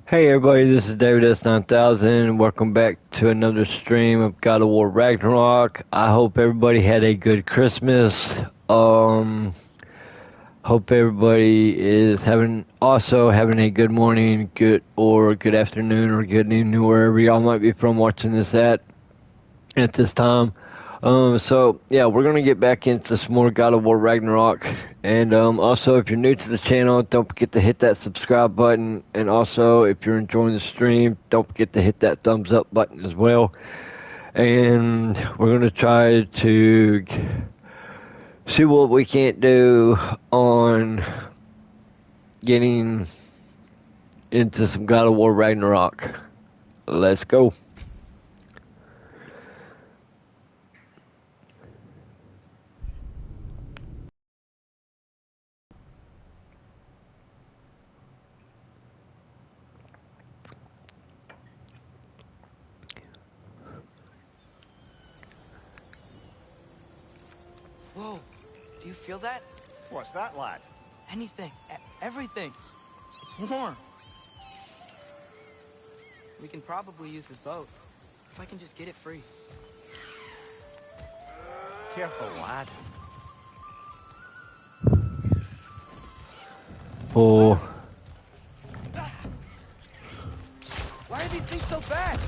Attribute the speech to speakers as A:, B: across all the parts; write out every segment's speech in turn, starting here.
A: Hey everybody, this is David S9000. Welcome back to another stream of God of War Ragnarok. I hope everybody had a good Christmas. Hope everybody is having a good morning, good afternoon, or good evening, wherever y'all might be from watching this at this time. So yeah, we're gonna get back into some more God of War Ragnarok, and also if you're new to the channel, don't forget to hit that subscribe button, and also if you're enjoying the stream, don't forget to hit that thumbs up button as well. And we're gonna try to see what we can't do on getting into some God of War Ragnarok. Let's go.
B: Whoa, do you feel that?
C: What's that, lad?
B: Anything, everything. It's warm. We can probably use this boat, if I can just get it free.
C: Careful, lad.
A: For
B: Why are these things so fast?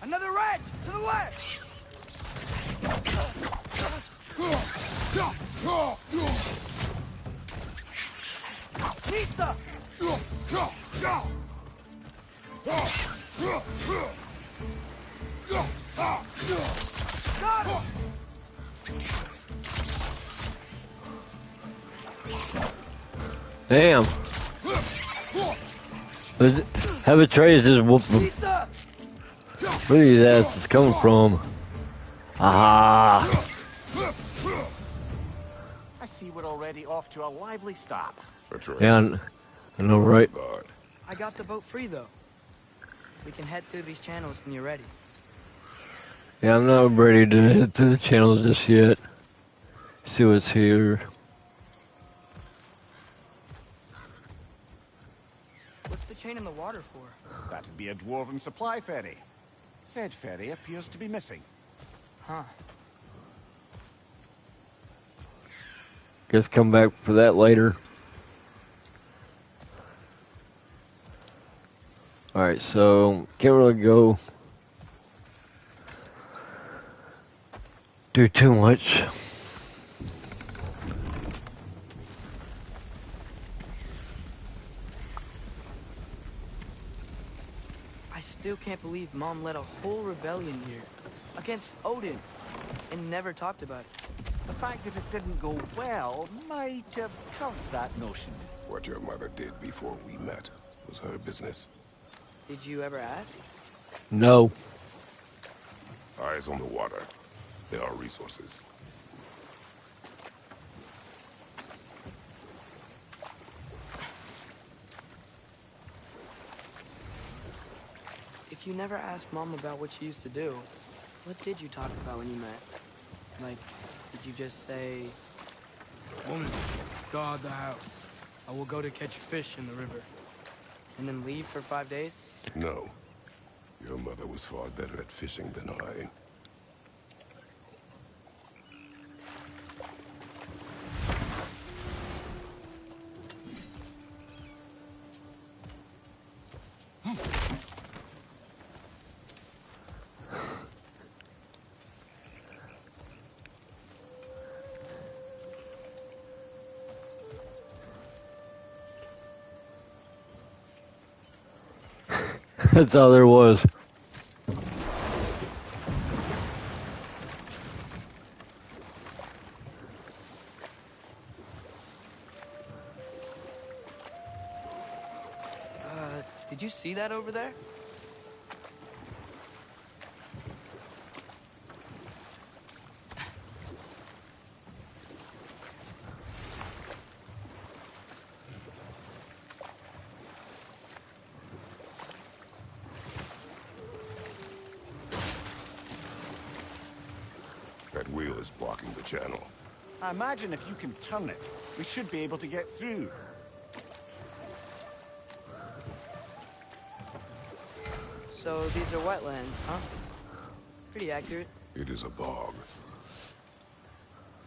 B: Another wrench! To the left! Pizza! Got him!
A: damn, have a trace just whoop them.
B: Pizza!
A: Where are these asses coming from? Ah,
C: I see we're already off to a lively start.
A: yeah, I know, right?
B: I got the boat free, though. We can head through these channels when you're ready.
A: Yeah, I'm not ready to head to the channel just yet. See what's here.
B: What's the chain in the water for?
C: That'd be a dwarven supply ferry. Said ferry appears to be missing.
B: Huh.
A: Guess come back for that later. Alright, so can't really go do too much.
B: I still can't believe Mom led a whole rebellion here against Odin and never talked about it.
C: The fact that it didn't go well might have covered that notion.
D: What your mother did before we met was her business.
B: Did you ever ask?
A: No.
D: Eyes on the water. There are resources.
B: If you never asked Mom about what she used to do, what did you talk about when you met? Like, did you just say... Woman, guard the house. I will go to catch fish in the river. And then leave for 5 days?
D: No. Your mother was far better at fishing than I.
A: That's all there was.
B: Did you see that over there?
D: That wheel is blocking the channel.
C: I imagine if you can turn it, we should be able to get through.
B: So these are wetlands, huh? Pretty accurate.
D: It is a bog.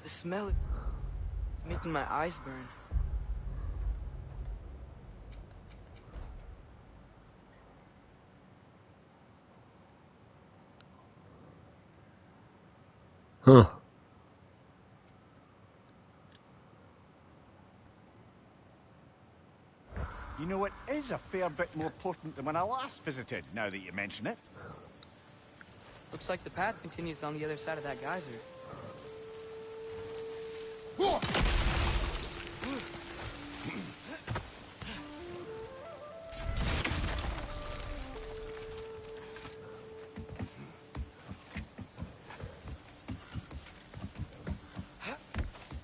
B: The smell is making my eyes burn.
A: Huh.
C: You know, it is a fair bit more potent than when I last visited, now that you mention it.
B: Looks like the path continues on the other side of that geyser.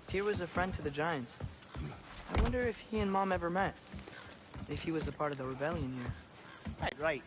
B: Tyr was a friend to the Giants. I wonder if he and Mom ever met. If he was a part of the rebellion here.
C: Right.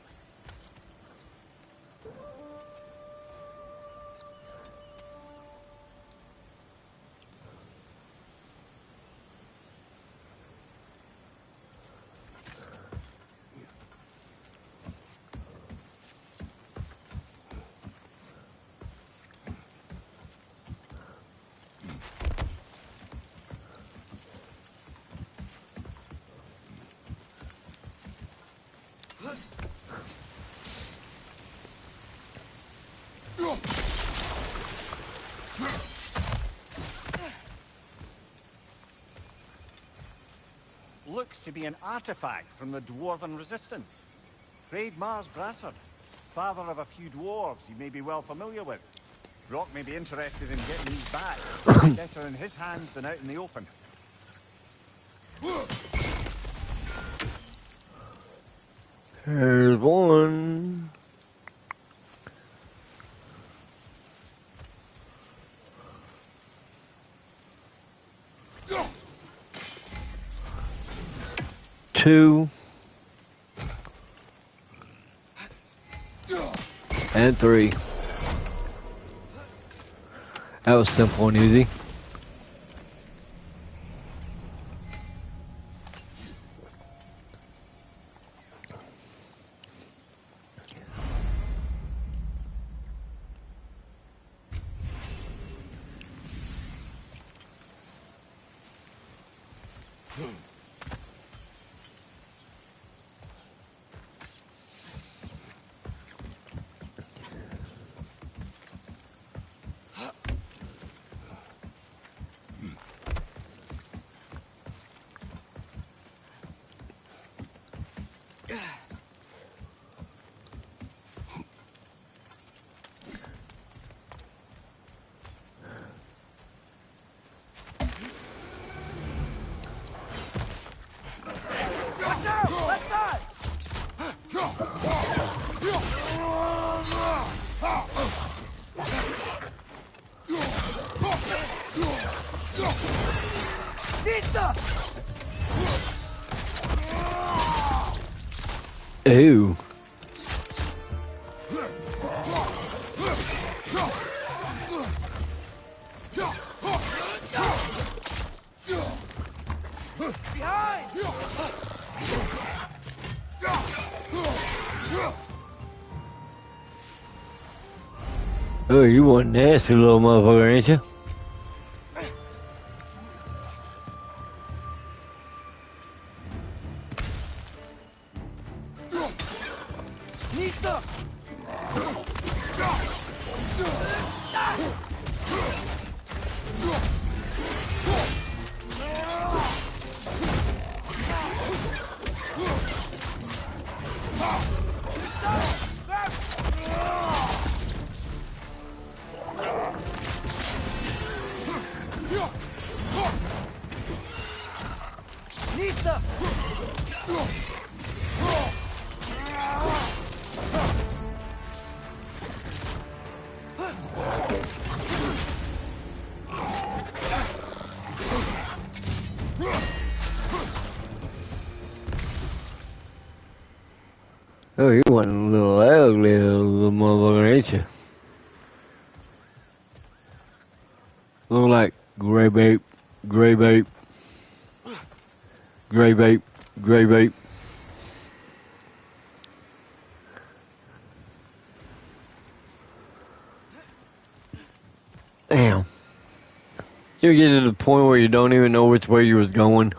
C: Looks to be an artifact from the Dwarven Resistance. Trade Mars Brassard, father of a few dwarves you may be well familiar with. Brock may be interested in getting these back. Better in his hands than out in the open.
A: There's one. Two. And three. That was simple and easy. Ew. Oh, you one nasty little motherfucker, ain't you? Oh, you want a little ugly little motherfucker, ain't you? Look like Gray bait, gray bait, gray bait, gray bait. Damn. You get to the point where you don't even know which way you was going.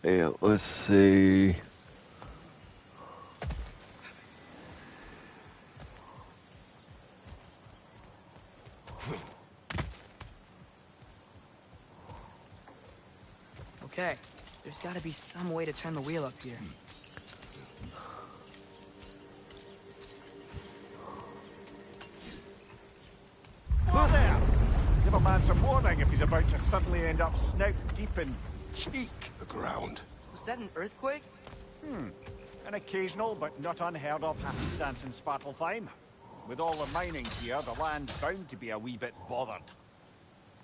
A: Yeah, let's see.
B: Okay, there's gotta be some way to turn the wheel up here.
C: Whoa there! Give a man some warning if he's about to suddenly end up snout deep in cheek.
D: The ground.
B: Was that an earthquake?
C: An occasional but not unheard of happenstance in Svartalfheim. With all the mining here, the land's bound to be a wee bit bothered.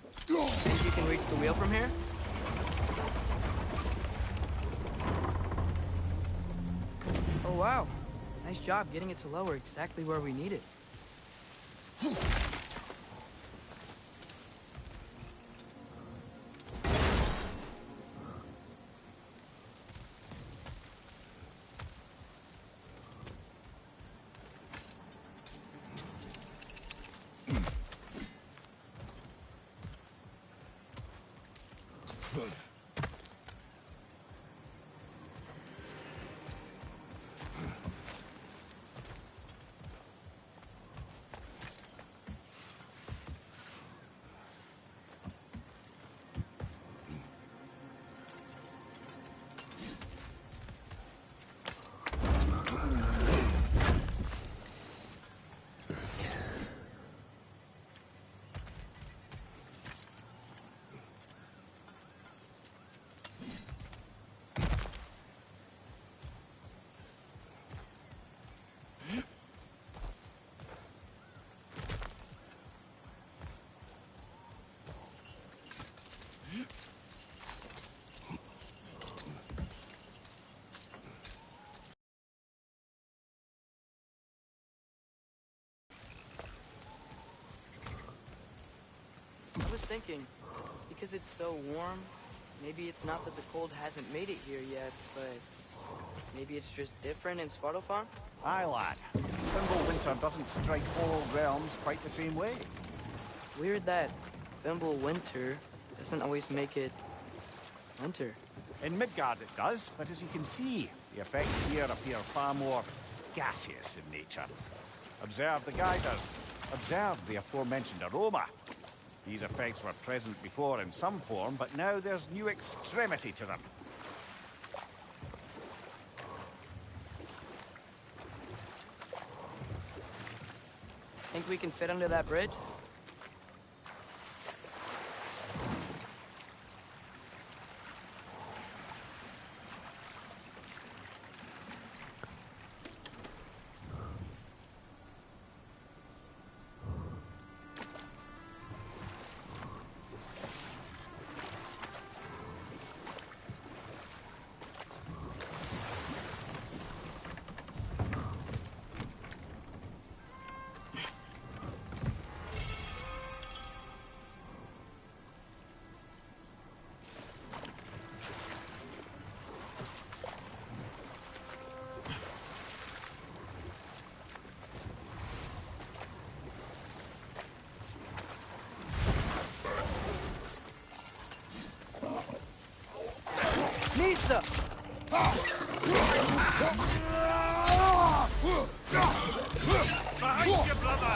B: Think you can reach the wheel from here? Oh wow, nice job getting it to lower exactly where we need it. I was thinking, because it's so warm, maybe it's not that the cold hasn't made it here yet, but maybe it's just different in Svartalfheim?
C: Aye, lad. Thimble winter doesn't strike all realms quite the same way.
B: Weird that Fimble winter doesn't always make it winter.
C: In Midgard it does, but as you can see, the effects here appear far more gaseous in nature. Observe the geysers. Observe the aforementioned aroma. These effects were present before in some form, but now there's new extremity to them.
B: Think we can fit under that bridge? Nista!
C: Behind you, brother!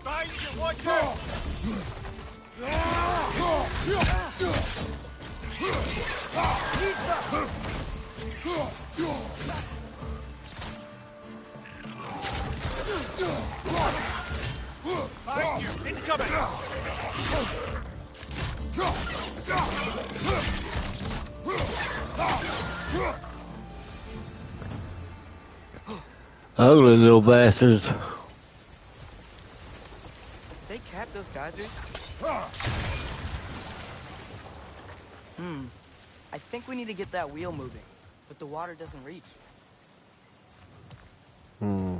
C: Behind you, watch out! Behind you, incoming!
A: Ugly little bastards.
B: Did they cap those geysers? I think we need to get that wheel moving, but the water doesn't reach.
A: Hmm.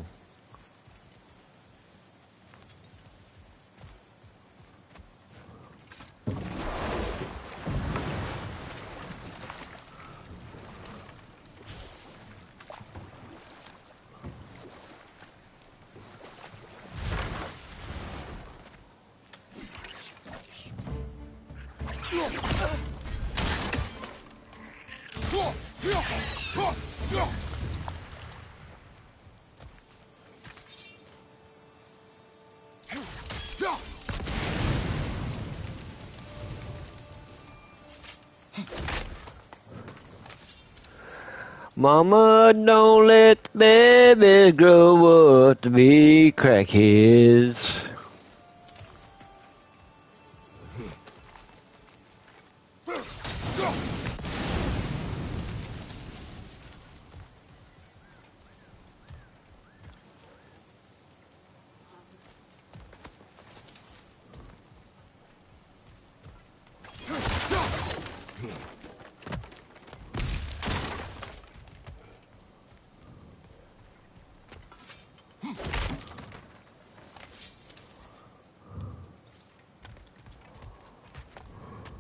A: Mama, don't let the babies grow up to be crackheads.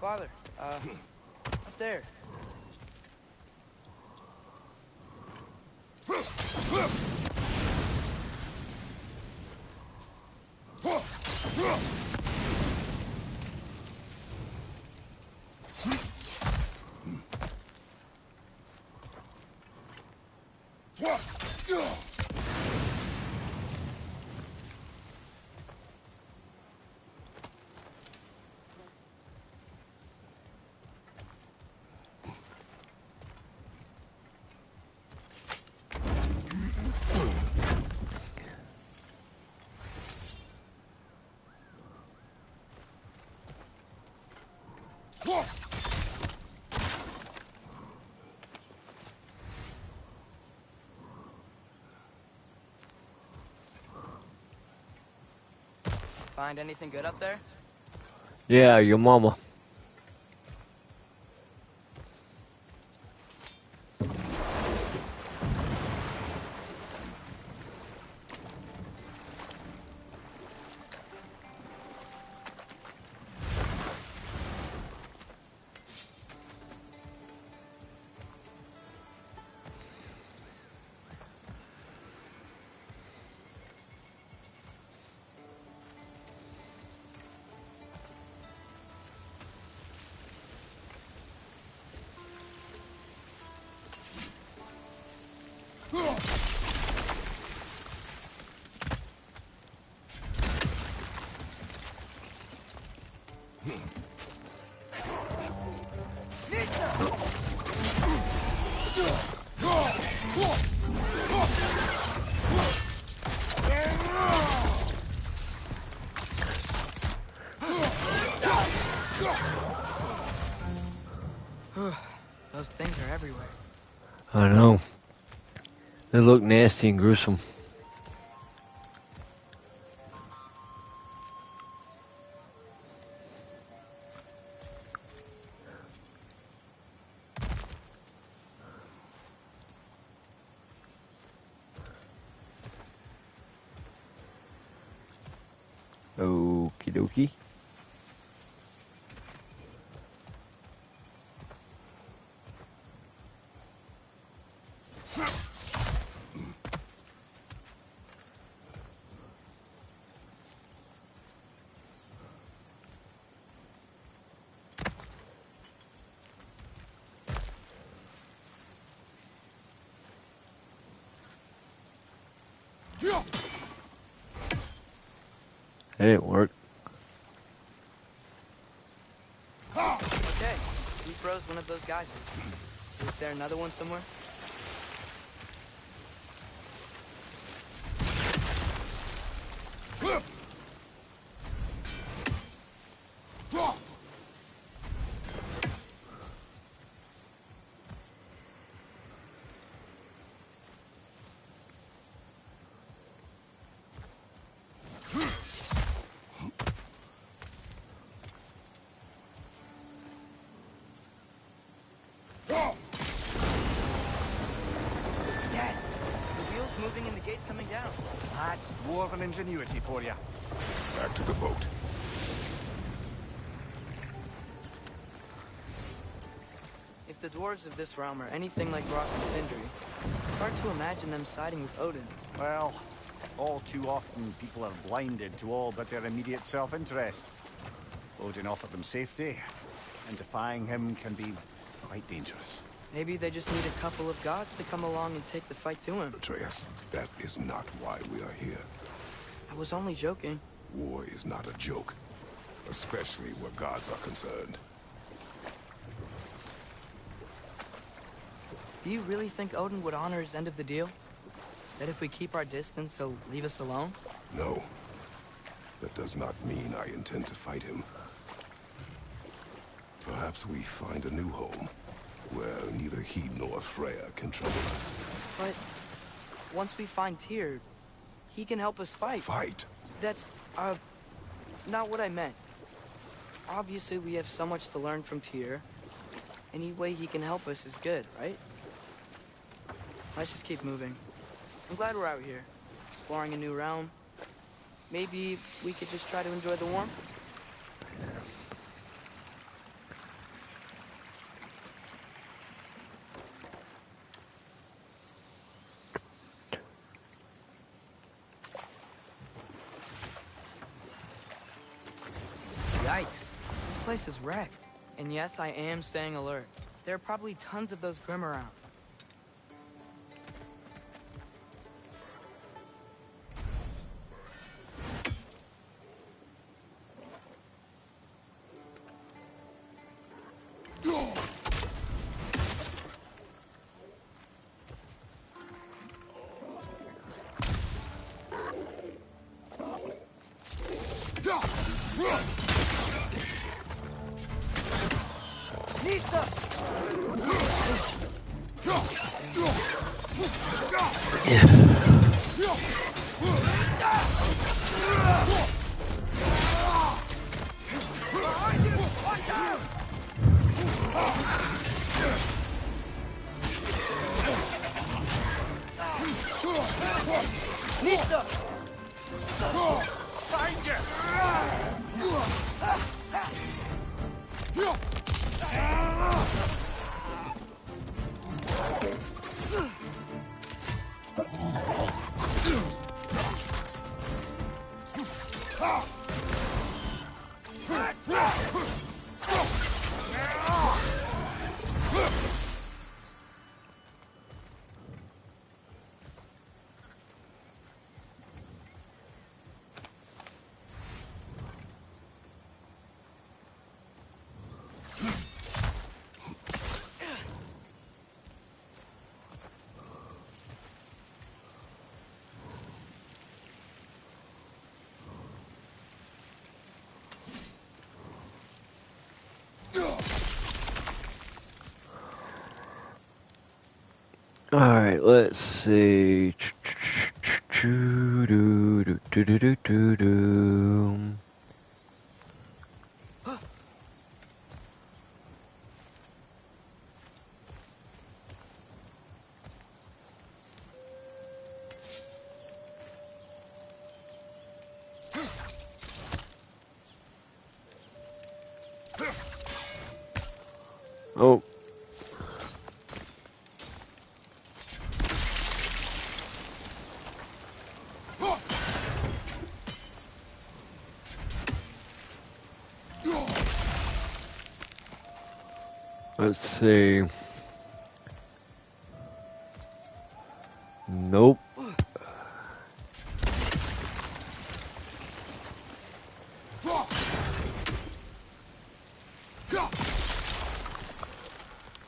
B: Father, up there. Find anything good up there?
A: Yeah, your mama.
B: Those things are everywhere.
A: I know. They look nasty and gruesome. Okie dokie. That didn't work.
B: Okay, we froze one of those geysers. Is there another one somewhere? Yes! The wheel's moving and the gate's coming down.
C: That's dwarven ingenuity for you.
D: Back to the boat.
B: If the dwarves of this realm are anything like Rock and Sindri, it's hard to imagine them siding with Odin.
C: Well, all too often people are blinded to all but their immediate self-interest. Odin offered them safety, and defying him can be quite dangerous.
B: Maybe they just need a couple of gods to come along and take the fight to him.
D: Atreus, that is not why we are here.
B: I was only joking.
D: War is not a joke, especially where gods are concerned.
B: Do you really think Odin would honor his end of the deal? That if we keep our distance, he'll leave us alone?
D: No. That does not mean I intend to fight him. Perhaps we find a new home, where neither he nor Freya can trouble us.
B: But once we find Tyr, he can help us fight.
D: Fight?
B: That's, not what I meant. Obviously, we have so much to learn from Tyr. Any way he can help us is good, right? Let's just keep moving. I'm glad we're out here, exploring a new realm. Maybe we could just try to enjoy the warmth? Yikes. This place is wrecked. And yes, I am staying alert. There are probably tons of those Grim around.
A: All right, let's see. Oh. Let's see. Nope.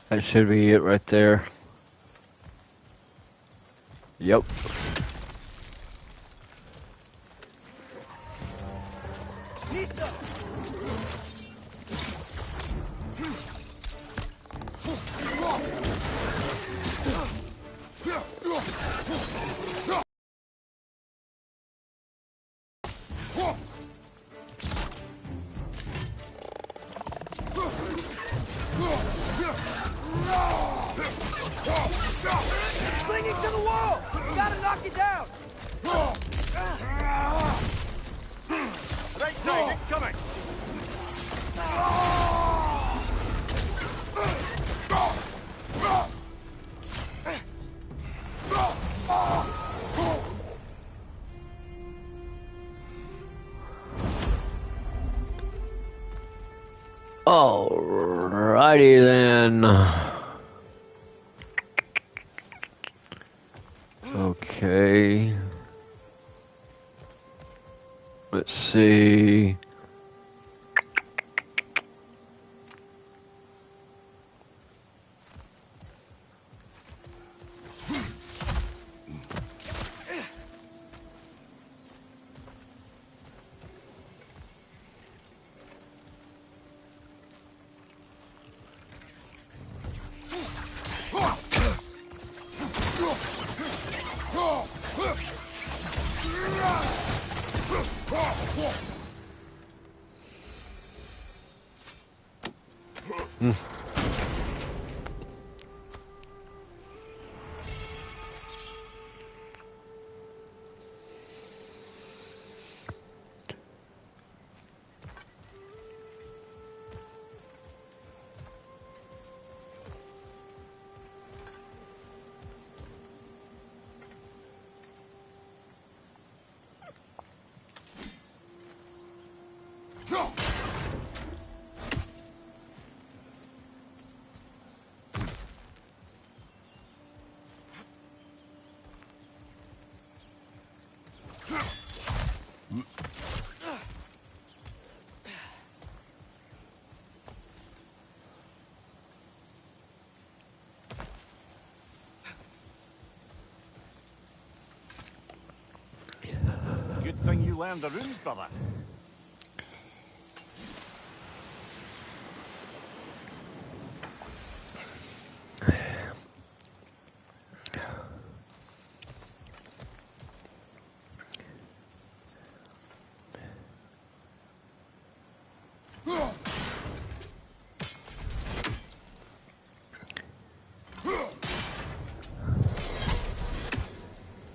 A: That should be it right there. Yep.
D: No!
B: knock it down!
C: Right side, incoming!
A: Alrighty then. Okay. Let's see.
C: Good thing you learned the runes, brother.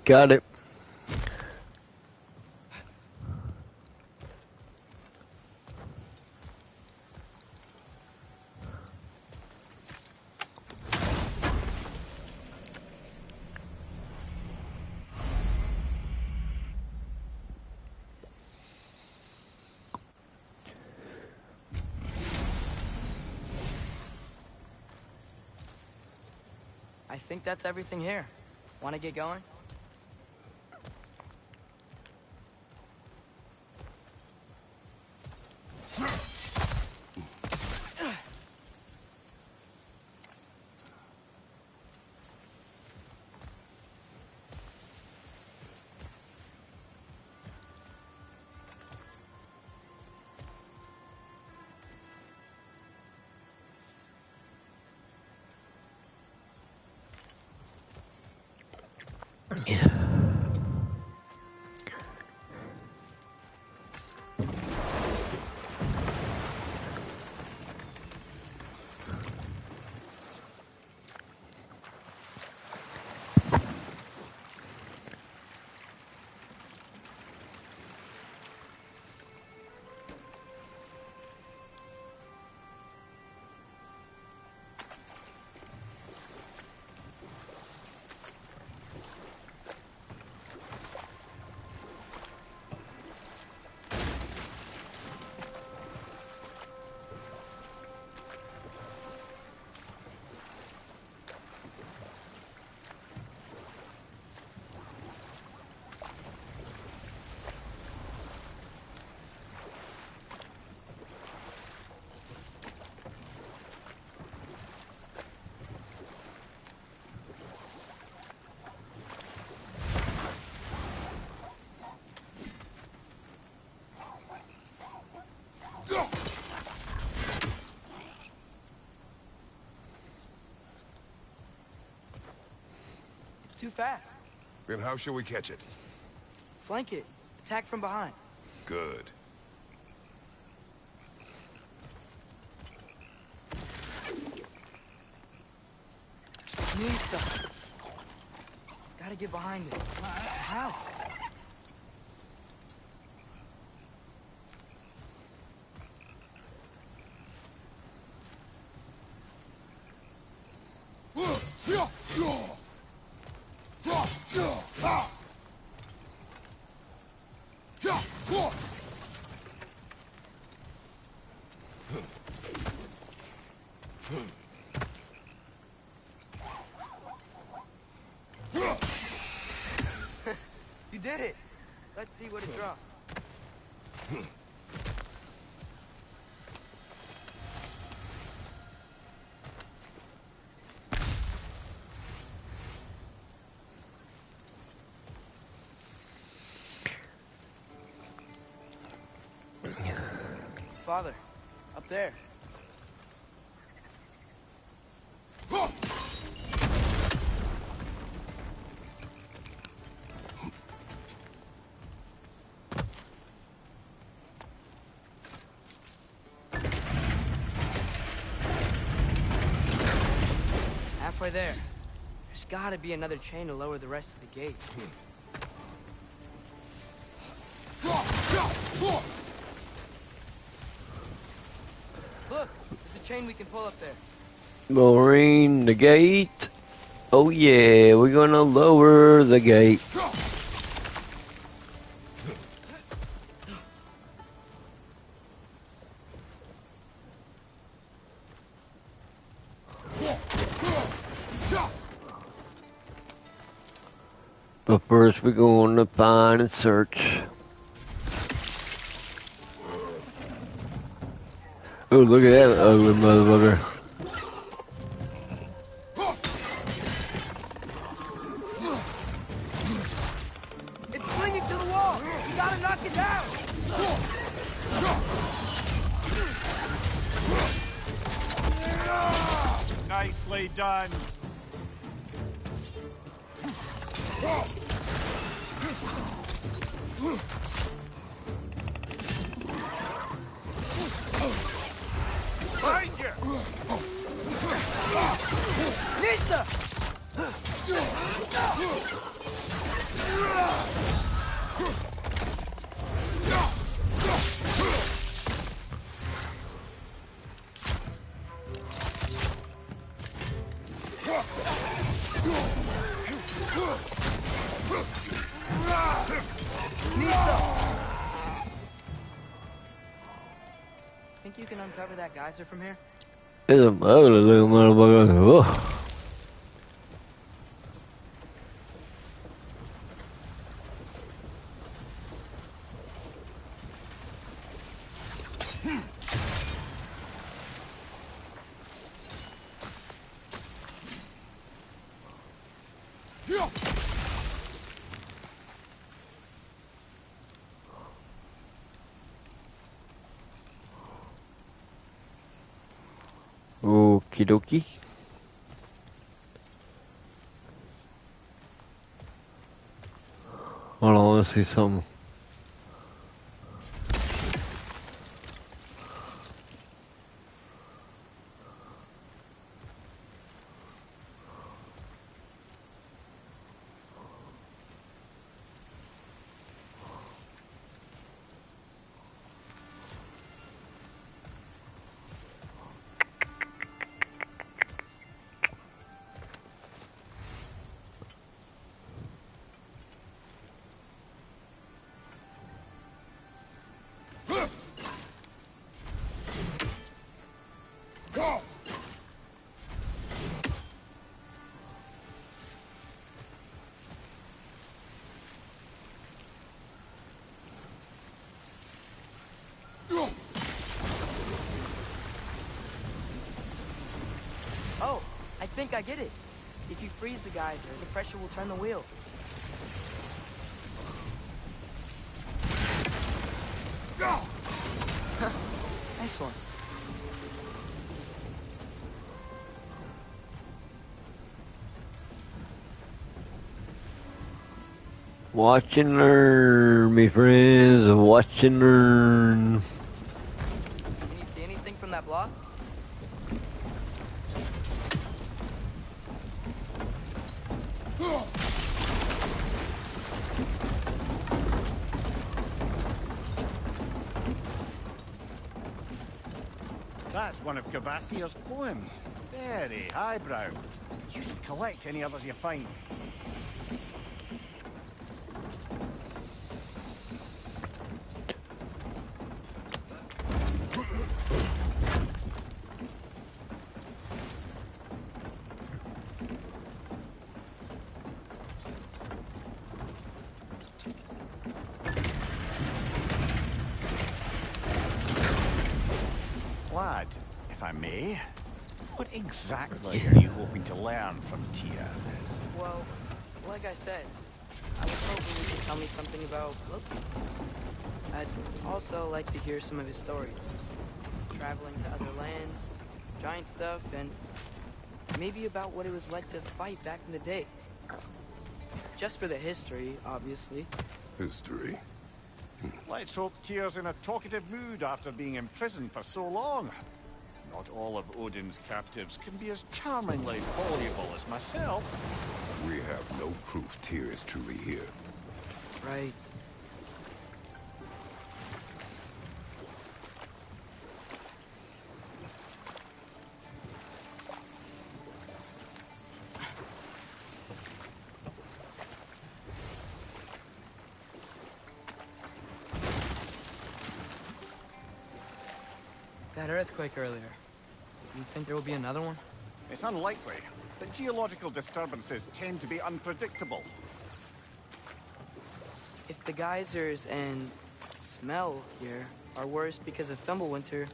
A: Got it.
B: I think that's everything here. Want to get going? It's too fast.
D: Then how shall we catch it?
B: Flank it. Attack from behind.
D: Good.
B: New stuff. Gotta gotta get behind it. How? You did it. Let's see what it dropped. Father, up there. Halfway there. There's gotta be another chain to lower the rest of the gate. Look, there's a chain we can pull up there.
A: Lowering the gate. Oh yeah, we're gonna lower the gate. But first we're going to find and search. Oh, look at that ugly motherfucker.
B: It's clinging to the wall. You gotta knock it down.
C: Nicely done. Behind you!
B: Nista! Think you can uncover that geyser from here?
A: It's a ugly little motherfucker. Ugh. Okie dokie. Hold on, let's see something.
B: Oh, I think I get it. If you freeze the geyser, the pressure will turn the wheel. Nice one.
A: Watch and learn, me friends. Watch and learn.
B: Can you see anything from that block?
C: That's one of Cavassier's poems. Very highbrow. You should collect any others you find. Lad, if I may, what exactly are you hoping to learn from Tyr?
B: Well, like I said, I was hoping you could tell me something about Loki. I'd also like to hear some of his stories. Traveling to other lands, giant stuff, and maybe about what it was like to fight back in the day. Just for the history, obviously.
D: History.
C: Let's hope Tyr's in a talkative mood after being imprisoned for so long. Not all of Odin's captives can be as charmingly voluble as myself.
D: We have no proof Tyr is truly here.
B: Right. That earthquake earlier. You think there will be another one?
C: It's unlikely, but geological disturbances tend to be unpredictable.
B: If the geysers and smell here are worse because of Fimbulwinter,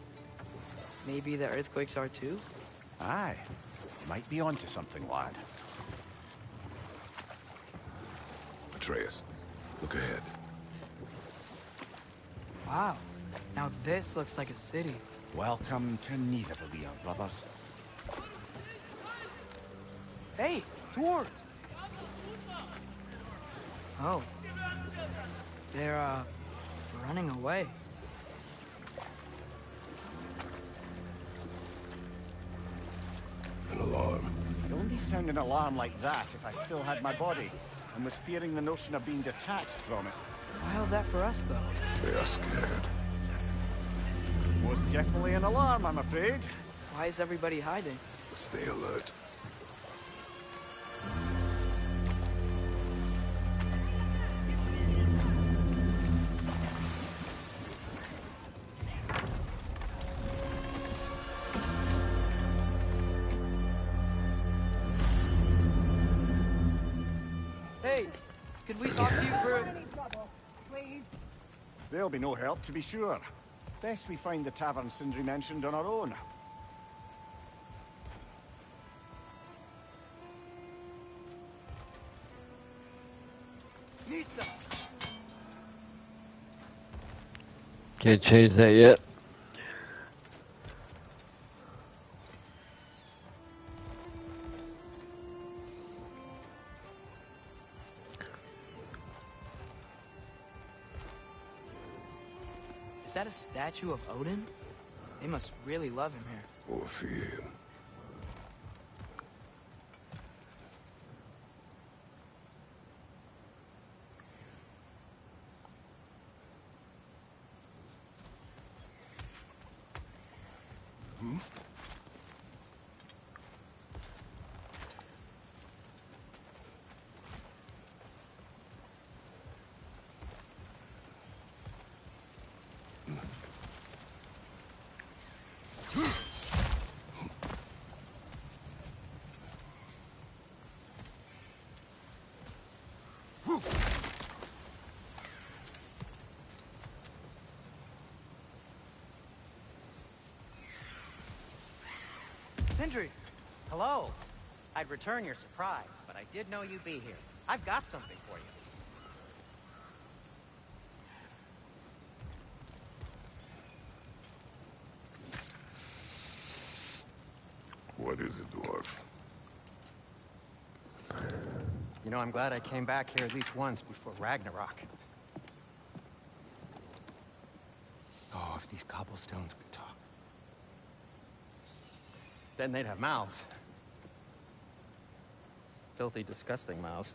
B: maybe the earthquakes are too?
C: Aye, might be onto something, lad.
D: Atreus, look ahead.
B: Wow. Now this looks like a city.
C: Welcome to Nidavellir, brothers.
B: Hey, dwarves! Oh. They're, running away.
D: An alarm.
C: I'd only sound an alarm like that if I still had my body, and was fearing the notion of being detached from it.
B: Wild that for us, though.
D: They are scared.
C: Was definitely an alarm, I'm afraid.
B: Why is everybody hiding?
D: Stay alert.
B: Hey, could we talk to you for a...
C: There'll be no help, to be sure. Best we find the tavern Sindri mentioned on our own.
B: Nista!
A: Can't change that yet.
B: Is that a statue of Odin? They must really love him here.
D: Or fear him.
B: Sindri!
E: Hello. I'd return your surprise, but I did know you'd be here. I've got something for you.
D: What is it, dwarf?
E: You know, I'm glad I came back here at least once before Ragnarok. Oh, if these cobblestones could talk. Then they'd have mouths. Filthy, disgusting mouths.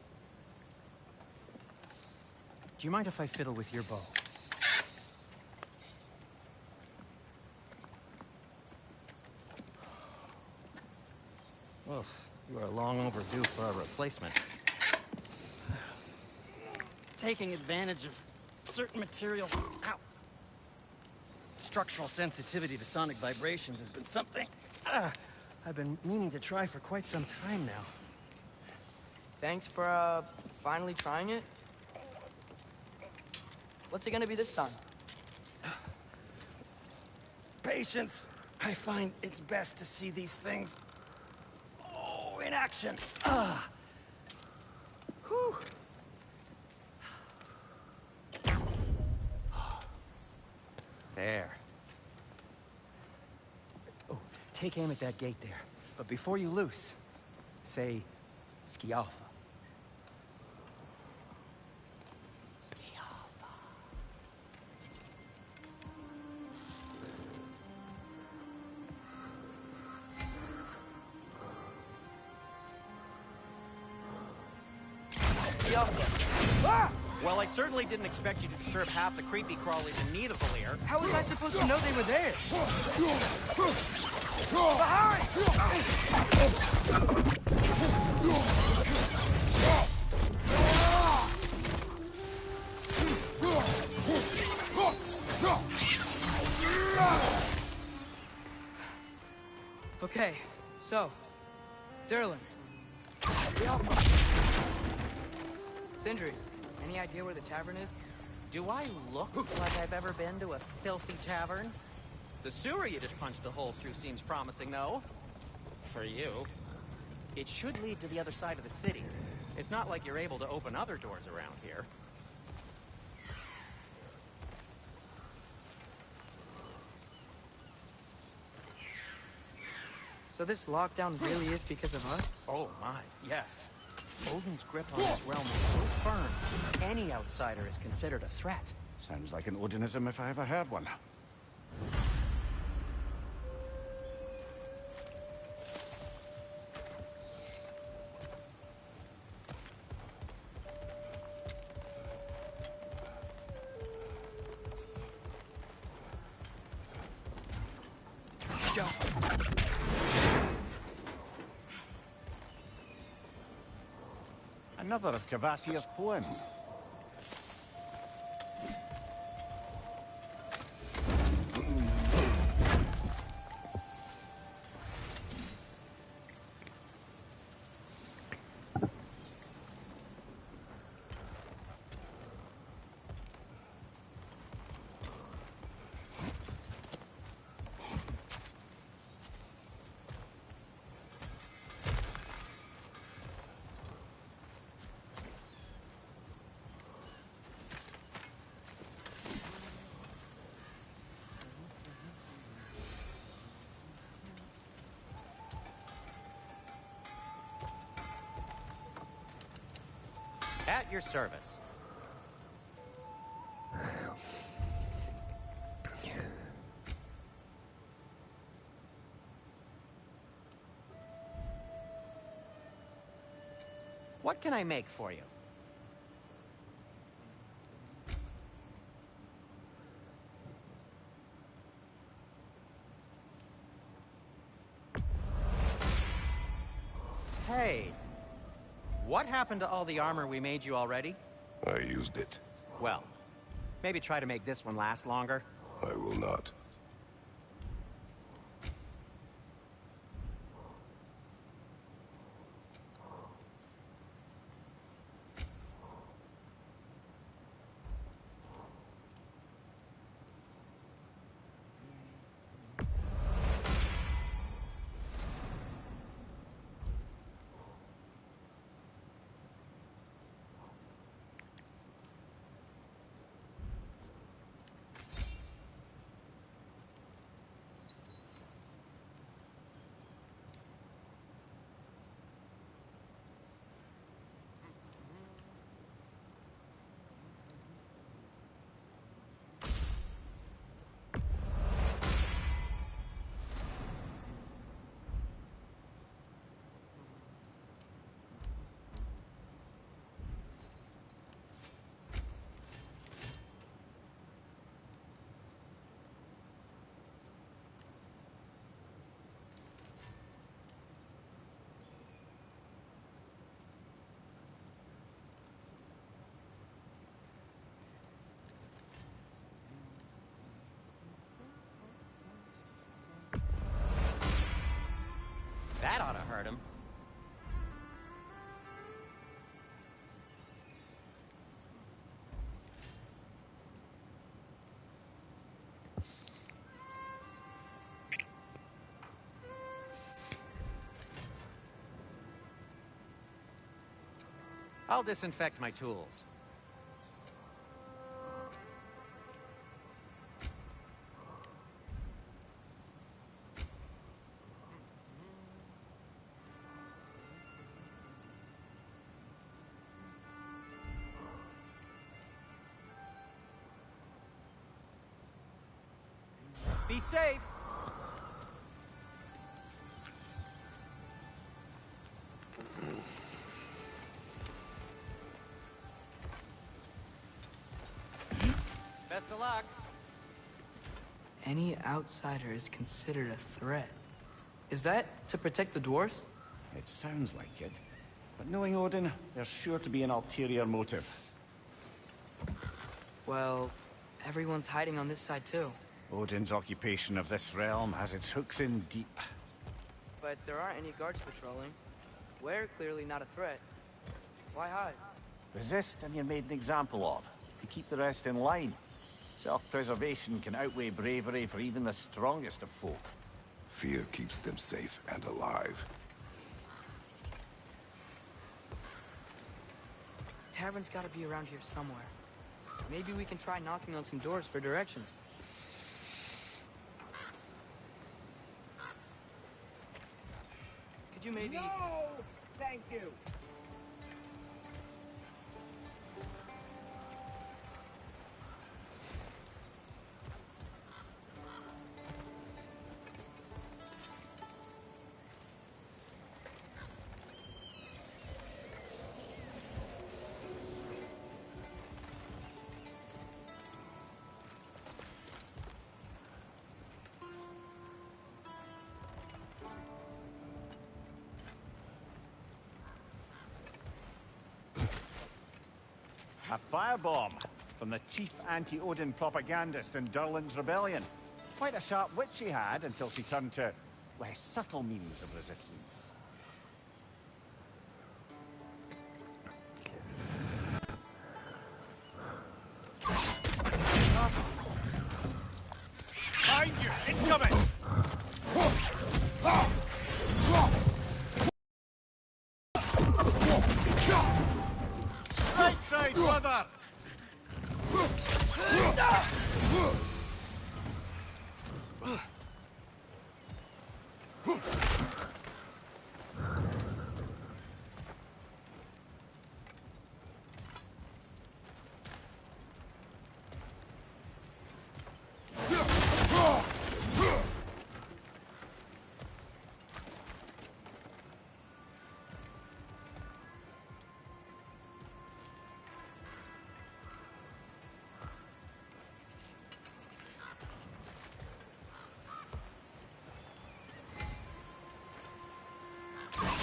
E: Do you mind if I fiddle with your bow? You are long overdue for a replacement. Taking advantage of certain materials. Ow. Structural sensitivity to sonic vibrations has been something I've been meaning to try for quite some time now.
B: Thanks for, finally trying it. What's it gonna be this time?
E: Patience. I find it's best to see these things, in action. Whew. There. Oh, take aim at that gate there. But before you loose, say, Skialfa. Skialfa. Well, I certainly didn't expect you to disturb half the creepy crawlies in need of a lair.
B: How was I supposed to know they were there? Okay, so, Derlin. Sindri, any idea where the tavern is?
E: Do I look like I've ever been to a filthy tavern? The sewer you just punched a hole through seems promising, though. For you. It should lead to the other side of the city. It's not like you're able to open other doors around here.
B: So this lockdown really is because of us?
E: Oh my, yes. Odin's grip on this realm is so firm, any outsider is considered a threat.
C: Sounds like an Odinism if I ever heard one. Another of Cavassier's poems.
E: At your service. What can I make for you? Hey, what happened to all the armor we made you already?
D: I used it.
E: Well, maybe try to make this one last longer.
D: I will not.
E: That ought to hurt him. I'll disinfect my tools. Be safe. Best of luck.
B: Any outsider is considered a threat. Is that to protect the dwarves?
C: It sounds like it. But knowing Odin, there's sure to be an ulterior motive.
B: Well, everyone's hiding on this side too.
C: Odin's occupation of this realm has its hooks in deep.
B: But there aren't any guards patrolling. We're clearly not a threat. Why hide?
C: Resist and you're made an example of, to keep the rest in line. Self-preservation can outweigh bravery for even the strongest of folk.
D: Fear keeps them safe and alive.
B: Tavern's gotta be around here somewhere. Maybe we can try knocking on some doors for directions. Could you maybe...
F: No! Thank you.
C: A firebomb from the chief anti-Odin propagandist in Durlin's rebellion. Quite a sharp wit she had until she turned to less subtle means of resistance. Behind you! Incoming! Right side, brother!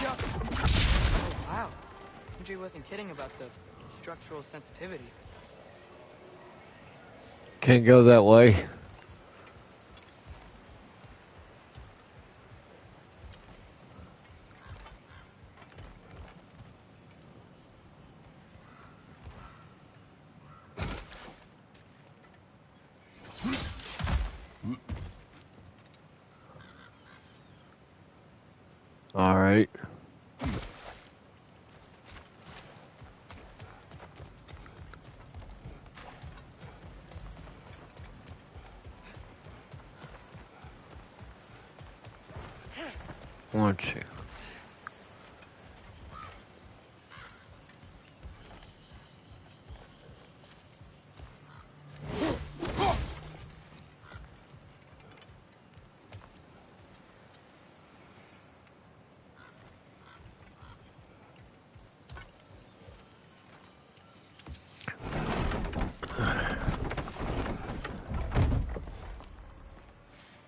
B: Oh, wow. Sindri wasn't kidding about the structural sensitivity.
A: Can't go that way. All right. One, two.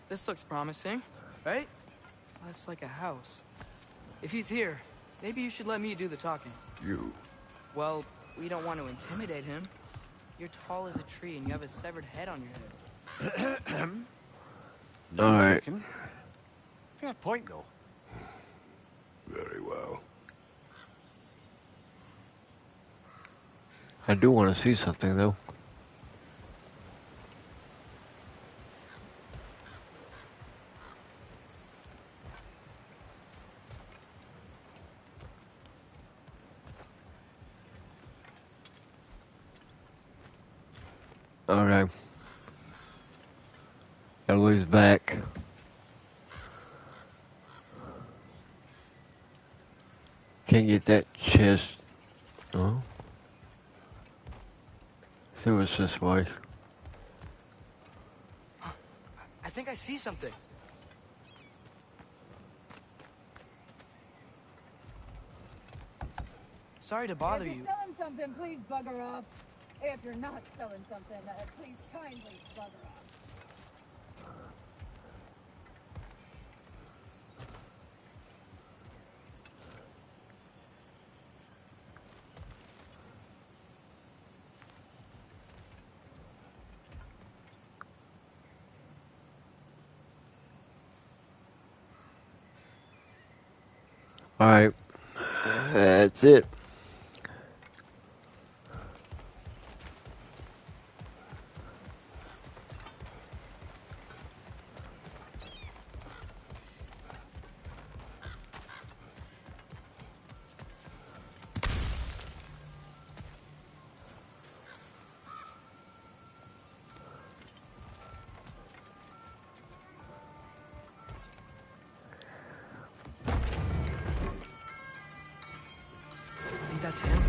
B: This looks promising, right? That's like a house. If he's here, maybe you should let me do the talking.
D: You.
B: Well, we don't want to intimidate him. You're tall as a tree and you have a severed head on your head.
A: All right.
C: Fair point, though.
D: Very well.
A: I do want to see something though. Okay. Ellie's back. Can't get that chest. Oh. See what's this way.
B: I think I see something. Sorry to bother
F: If
B: you.
F: you're selling something, please bugger off. If you're not selling something, please kindly bugger off.
A: Alright. That's it.
B: I think that's him.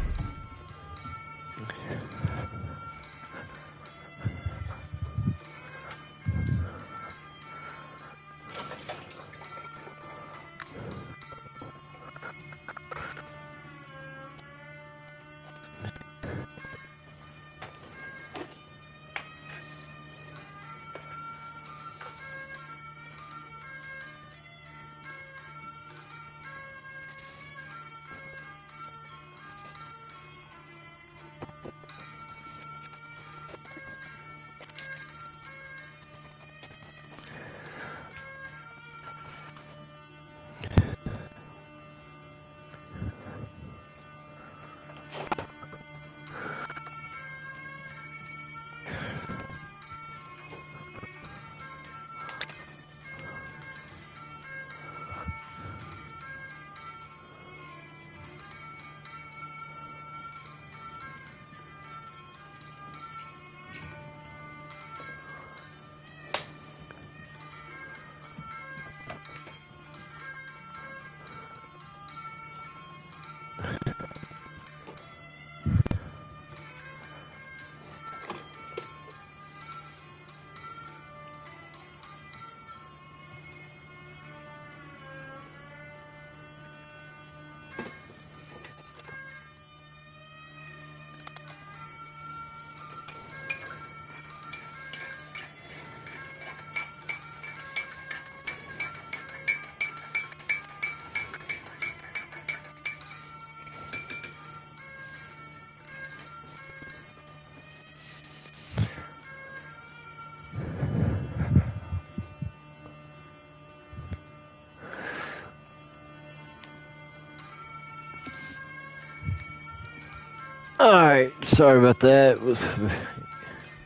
B: Alright, sorry about that. It was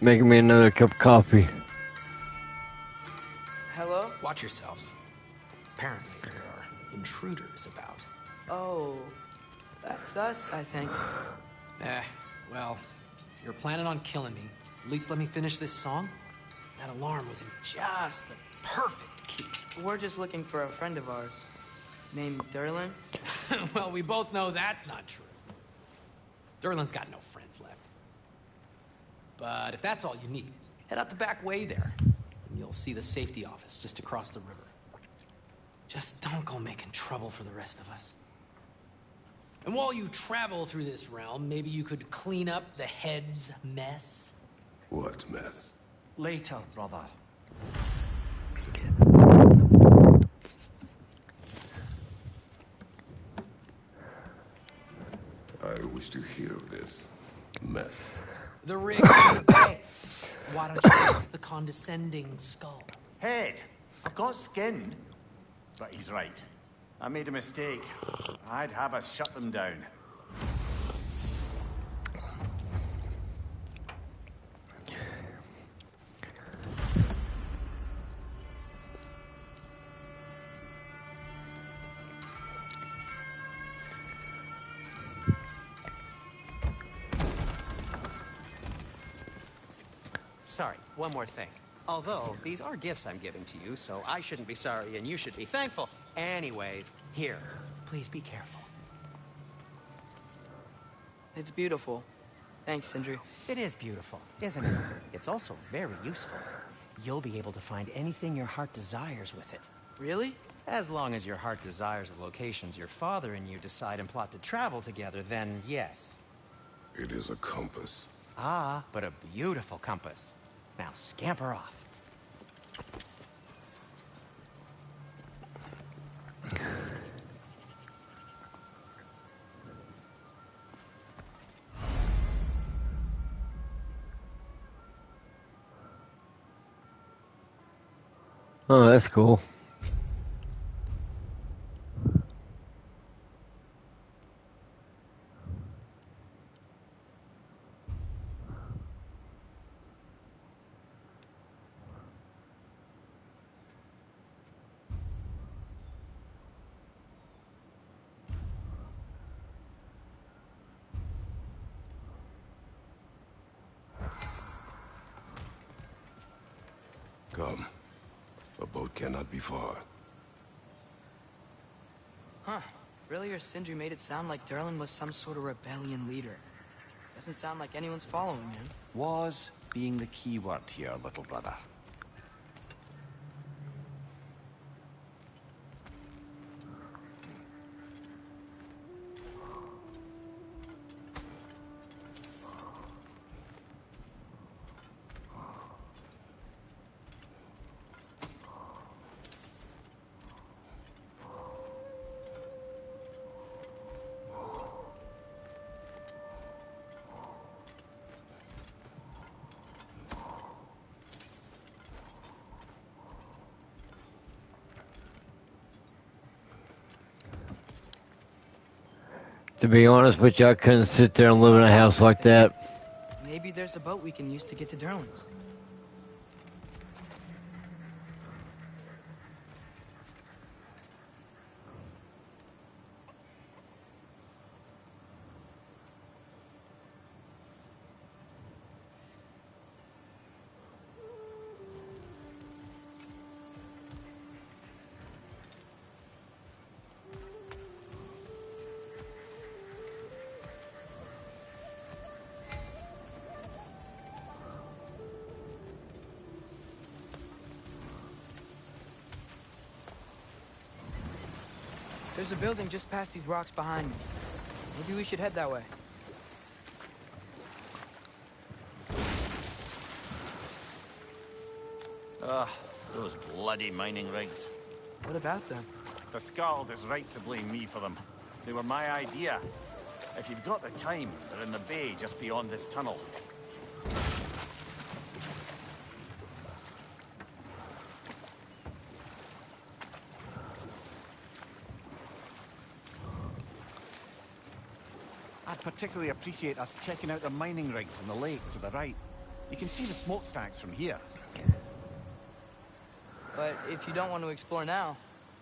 B: making me another cup of coffee. Hello?
G: Watch yourselves. Apparently, there are intruders about.
B: Oh, that's us, I think.
G: Well, if you're planning on killing me, at least let me finish this song. That alarm was in just the perfect key.
B: We're just looking for a friend of ours named Derlin.
G: Well, we both know that's not true. Derlin's got no friends left. But if that's all you need, head out the back way there, and you'll see the safety office just across the river. Just don't go making trouble for the rest of us. And while you travel through this realm, maybe you could clean up the head's mess?
D: What mess?
C: Later, brother.
D: I wish to hear of this mess.
G: The rig on the head. Why don't you ask the condescending skull?
C: Head. I've got skin. But he's right. I made a mistake. I'd have us shut them down.
E: Sorry, one more thing. Although, these are gifts I'm giving to you, so I shouldn't be sorry and you should be thankful. Anyways, here, please be careful.
B: It's beautiful. Thanks, Sindri.
E: It is beautiful, isn't it? It's also very useful. You'll be able to find anything your heart desires with it.
B: Really?
E: As long as your heart desires the locations your father and you decide and plot to travel together, then yes.
D: It is a compass.
E: Ah, but a beautiful compass. Now scamper off.
A: Oh, that's cool.
D: Come. A boat cannot be far.
B: Huh. Earlier, Sindri made it sound like Durlin was some sort of rebellion leader. Doesn't sound like anyone's following him.
C: Was being the key word here, little brother.
A: To be honest with you, I couldn't sit there and live in a house like that.
B: Maybe there's a boat we can use to get to Durlin's. There's a building just past these rocks behind me. Maybe we should head that way.
C: Ugh, those bloody mining rigs.
B: What about them?
C: The Skald is right to blame me for them. They were my idea. If you've got the time, they're in the bay just beyond this tunnel. I'd particularly appreciate us checking out the mining rigs in the lake to the right. You can see the smokestacks from here.
B: But if you don't want to explore now,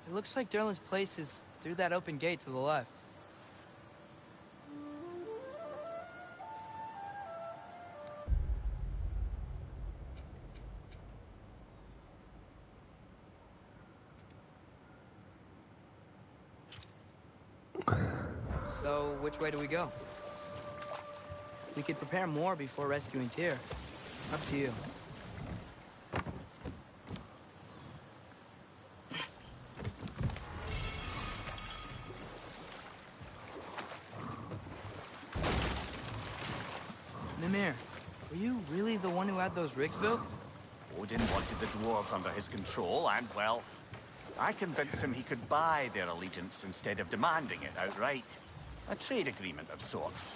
B: it looks like Durlin's place is through that open gate to the left. So, which way do we go? We could prepare more before rescuing Tyr. Up to you. Mimir, were you really the one who had those rigs built?
C: Odin wanted the dwarves under his control, and, well, I convinced him he could buy their allegiance instead of demanding it outright. A trade agreement of sorts.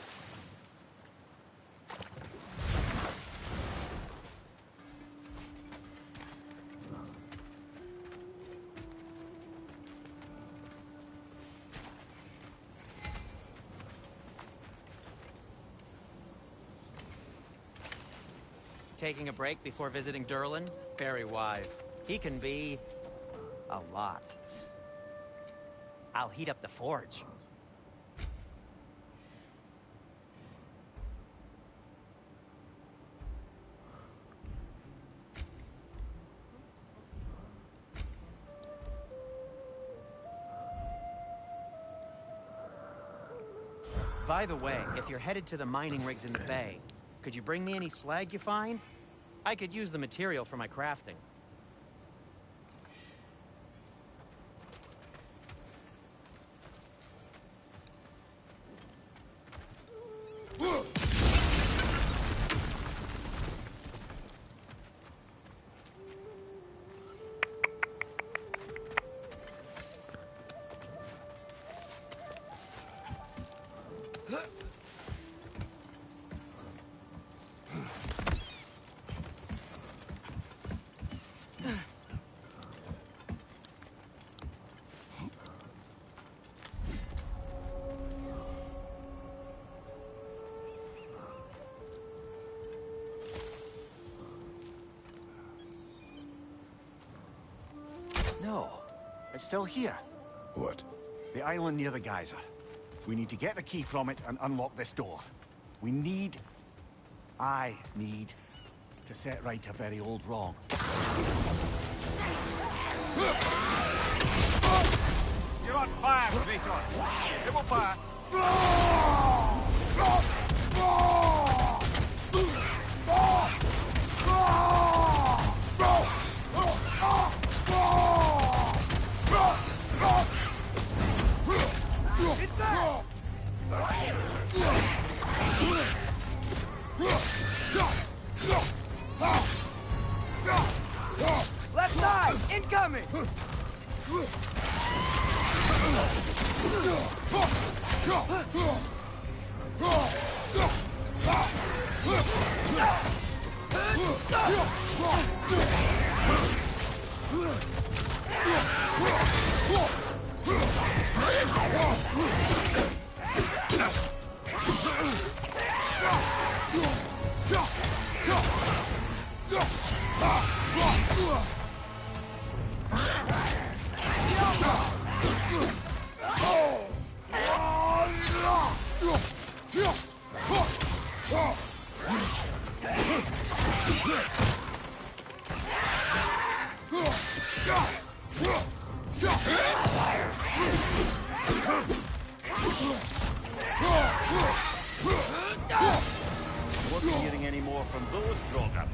E: Taking a break before visiting Durlin? Very wise. He can be... a lot. I'll heat up the forge. By the way, if you're headed to the mining rigs in the bay, could you bring me any slag you find? I could use the material for my crafting.
C: No, it's still here.
D: What?
C: The island near the geyser. We need to get the key from it and unlock this door. I need to set right a very old wrong. You're on fire, Kratos. It will pass.
B: Left side! Incoming!
C: Won't be hearing any more from those Draugr.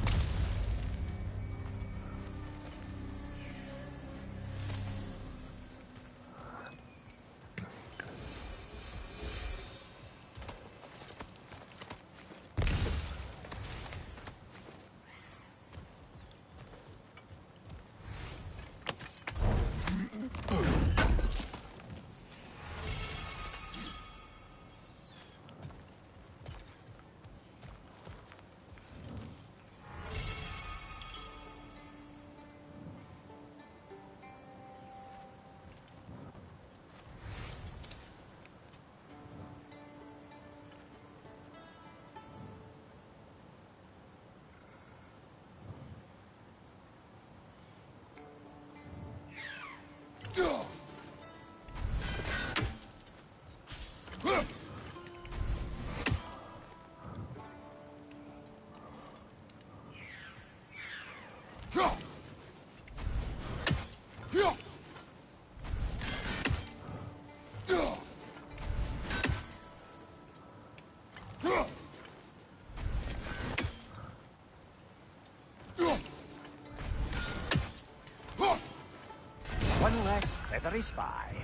C: One less feathery spy.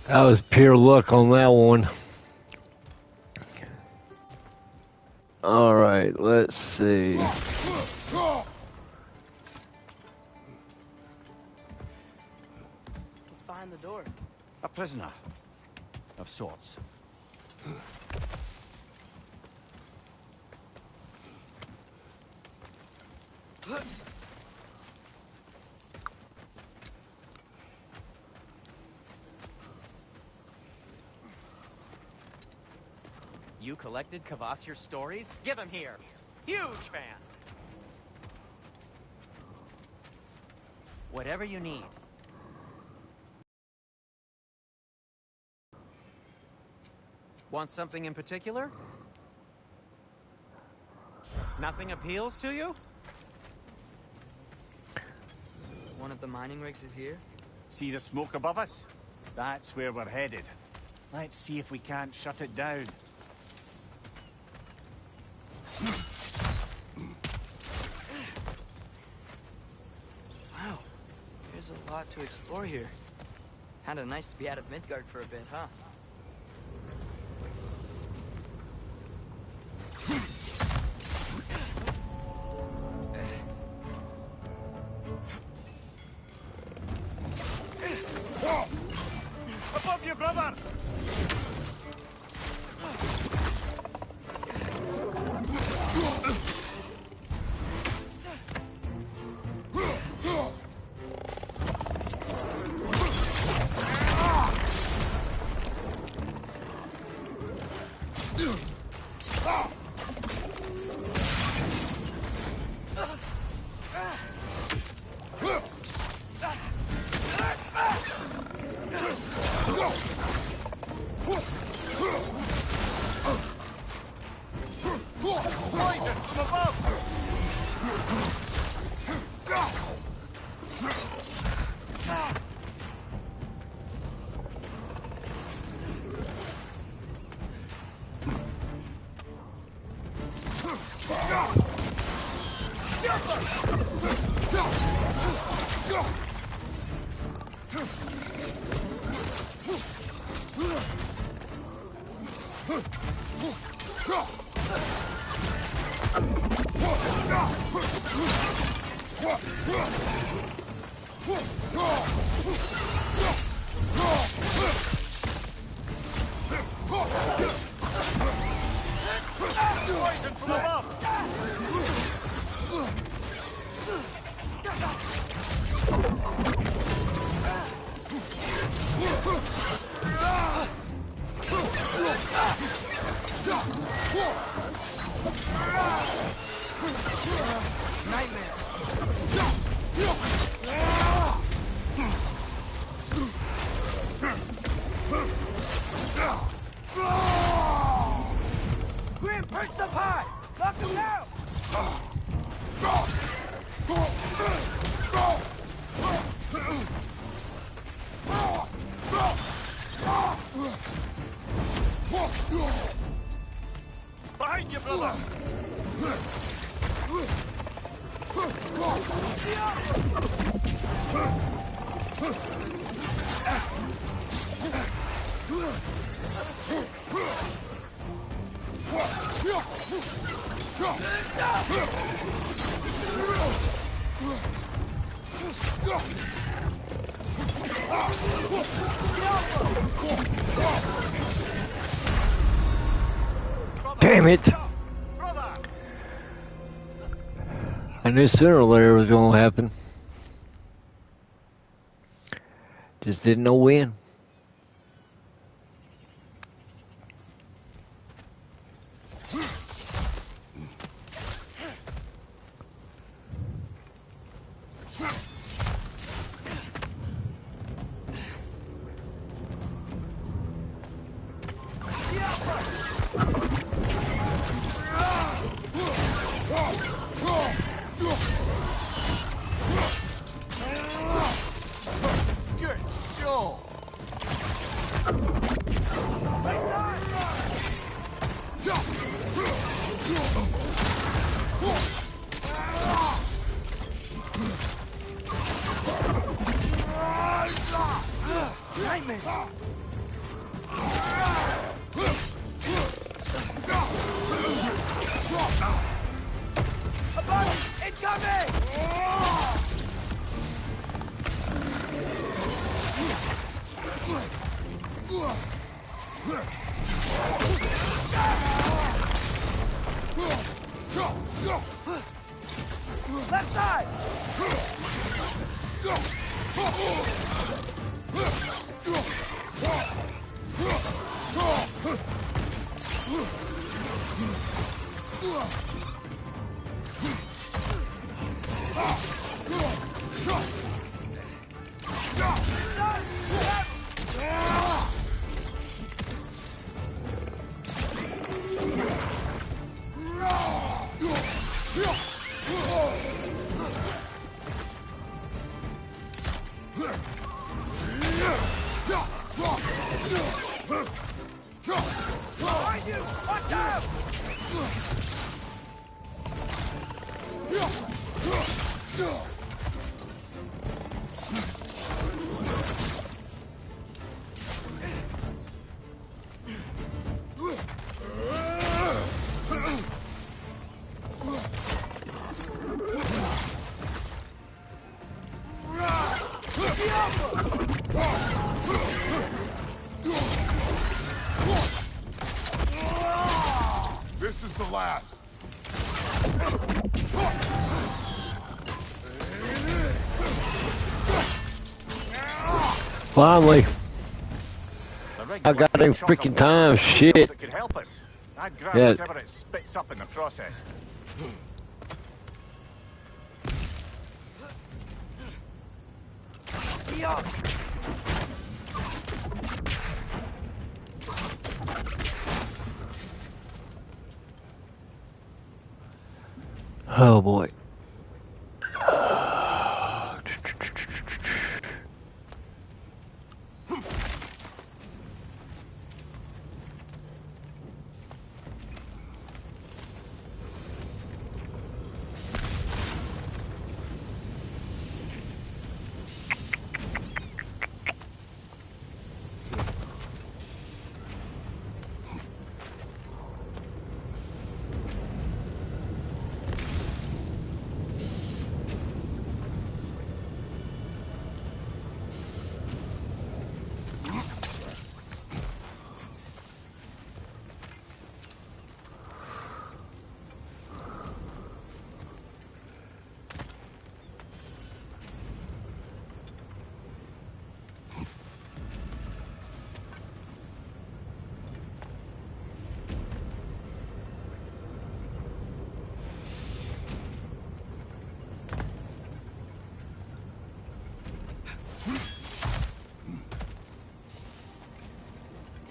A: That was pure luck on that one. All right, let's see.
B: Let's find the door.
C: A prisoner. Of sorts.
E: You collected Kvasir's stories? Give them here! Huge fan. Whatever you need. Want something in particular? Nothing appeals to you?
B: One of the mining rigs is here?
C: See the smoke above us? That's where we're headed. Let's see if we can't shut it down.
B: Wow, there's a lot to explore here. Kinda nice to be out of Midgard for a bit, huh?
C: Above you, brother! Poison from above!
B: Grim, perch the pie! Knock him down!
C: Behind you, brother!
A: Damn it!
C: Brother!
A: I knew sooner or later it was going to happen. Just didn't know when.
C: Good show!
B: Nightmare! A body! Incoming! Left side!
D: This is the last.
A: Finally,
C: The rig
A: I
C: will
A: got
C: take
A: him
C: a chunk of
A: freaking
C: whatever
A: time.
C: materials
A: Shit.
C: that could help us. I'd grab
A: Yeah.
C: whatever it spits up in the process.
A: Oh boy.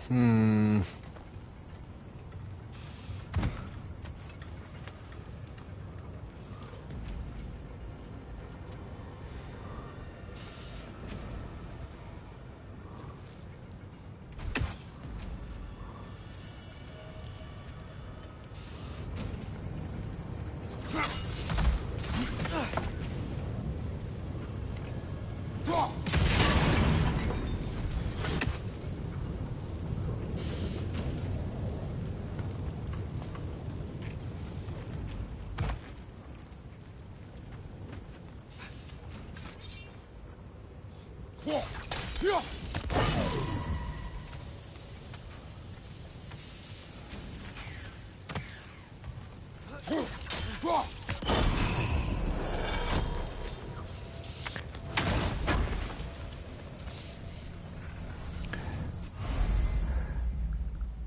A: Hmm.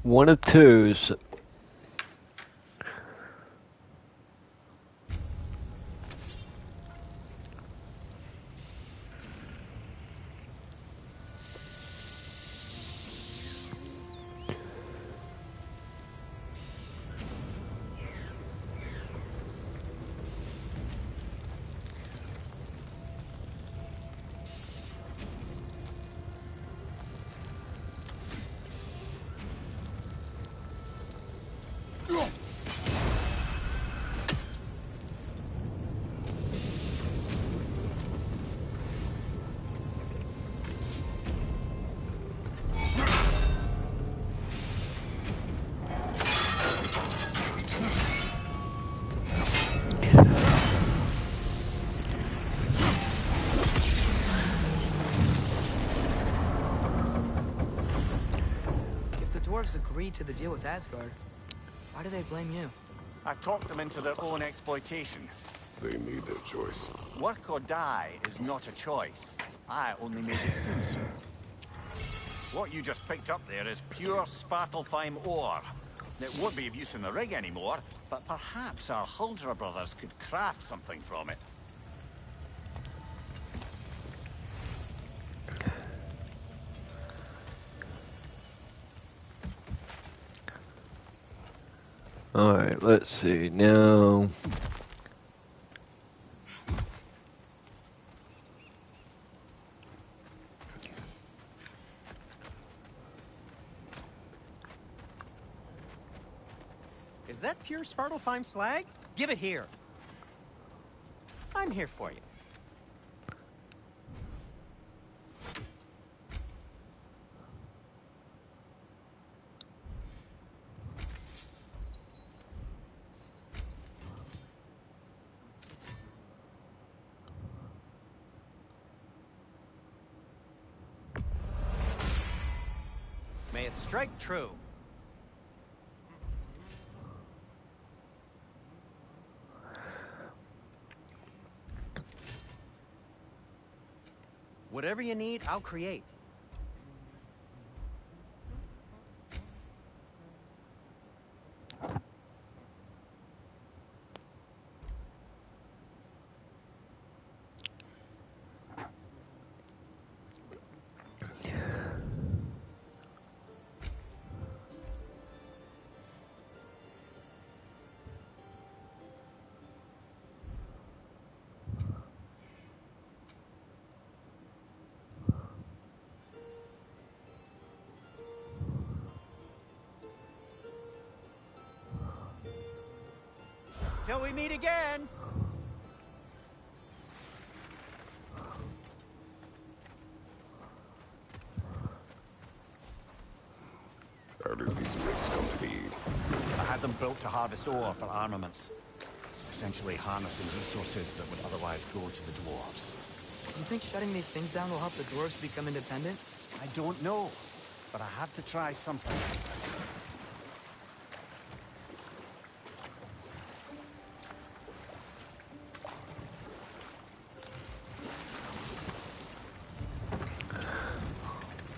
A: One of twos.
B: If the dwarves agreed to the deal with Asgard, why do they blame you?
C: I talked them into their own exploitation.
D: They made their choice.
C: Work or die is not a choice. I only made it seem so. What you just picked up there is pure Svartalfheim ore. It won't be of use in the rig anymore, but perhaps our Huldra brothers could craft something from it.
A: Alright, let's see. Now.
E: Is that pure Svartalfheim slag? Give it here. I'm here for you. May it strike true. Whatever you need, I'll create. Till we meet again.
D: How did these rigs come to be?
C: I had them built to harvest ore for armaments. Essentially harnessing resources that would otherwise go to the dwarves.
B: You think shutting these things down will help the dwarves become independent?
C: I don't know, but I had to try something.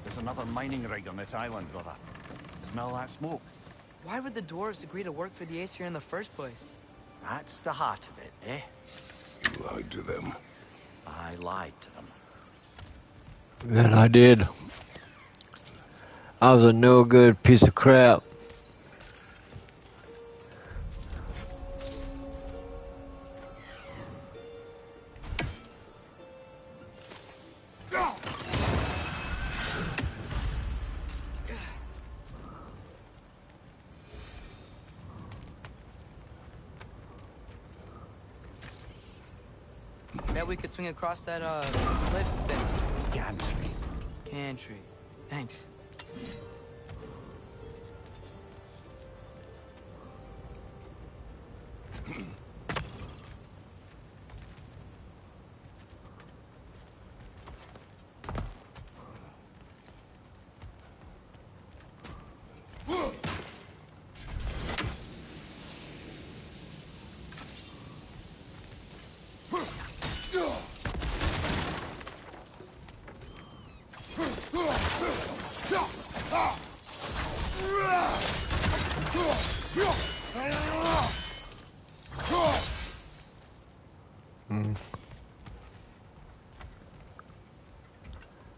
C: There's another mining rig on this island, brother. Smell that smoke?
B: Why would the dwarves agree to work for the Aesir in the first place?
C: That's the heart of it, eh?
D: You lied to them.
C: I lied to them.
A: That I did. I was a no good piece of crap.
B: Bet we could swing across that, cliff thing.
C: Gantry.
B: Gantry. Thanks.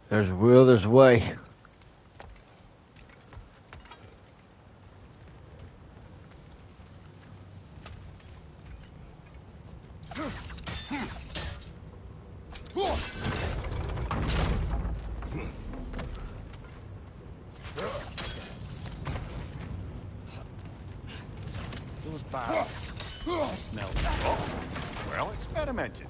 A: There's a will, there's a way.
C: Those barrels. Smell rock. Well experimented.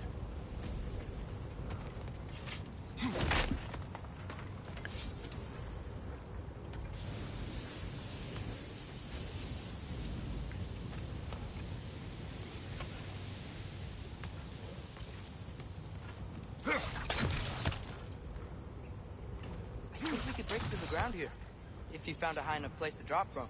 B: I think we could break through the ground here, if you found a high enough place to drop from.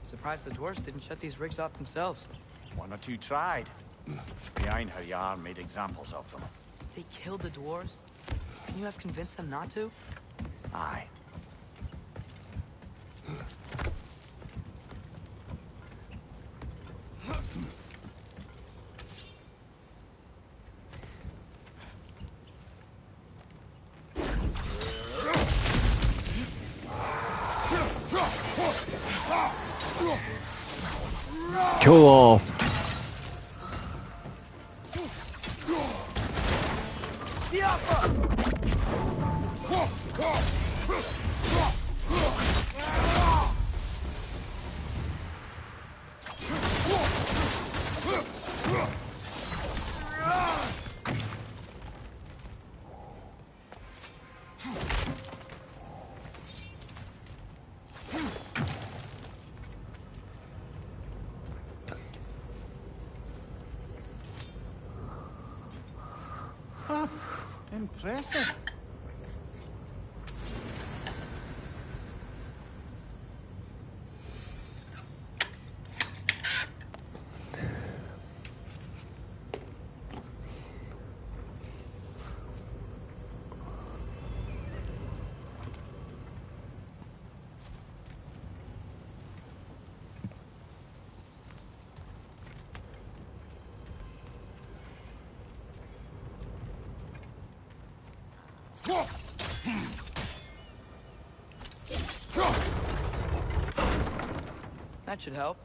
B: Surprised the dwarves didn't shut these rigs off themselves.
C: One or two tried. Behind her yarn made examples of them.
B: They killed the dwarves? Can you have convinced them not to?
C: Aye.
A: Go off.
C: Impressive.
B: That should help.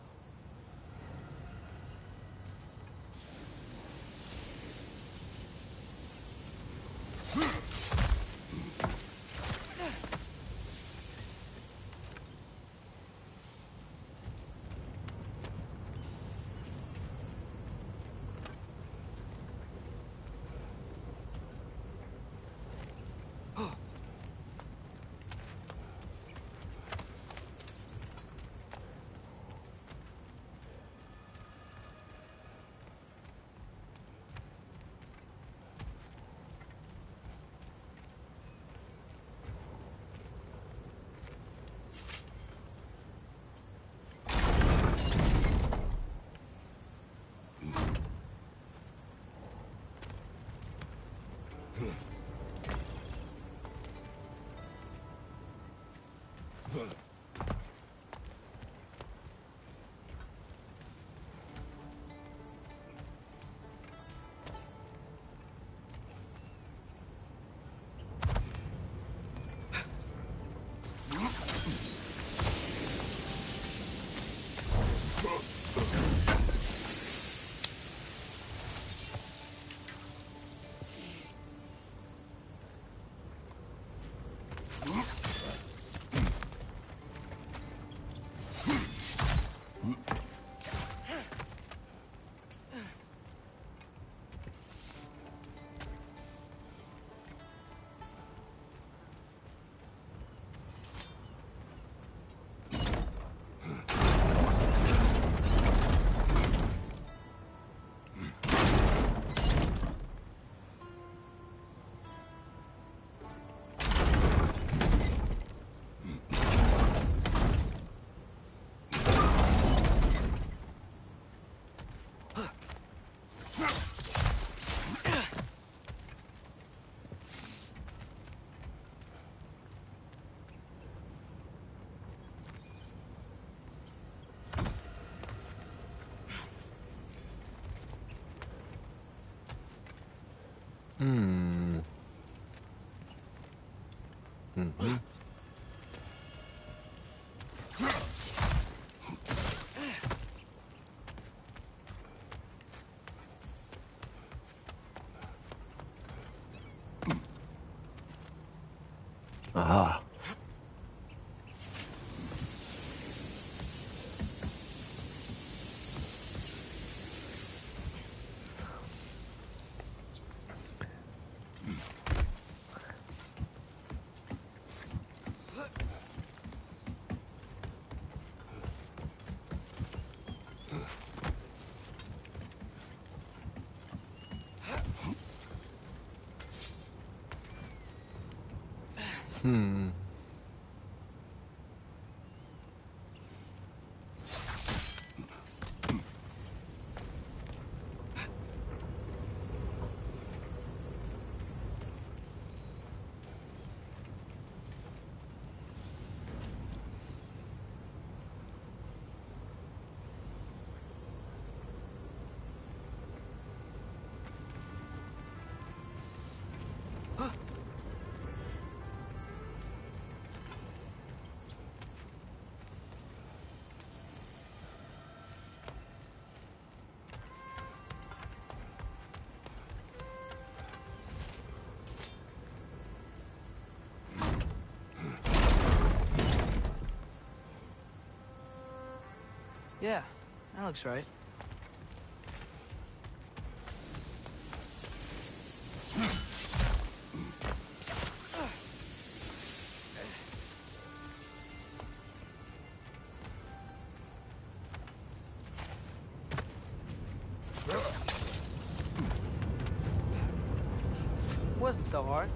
A: Aha. Hmm.
B: Yeah, that looks right. Wasn't so hard.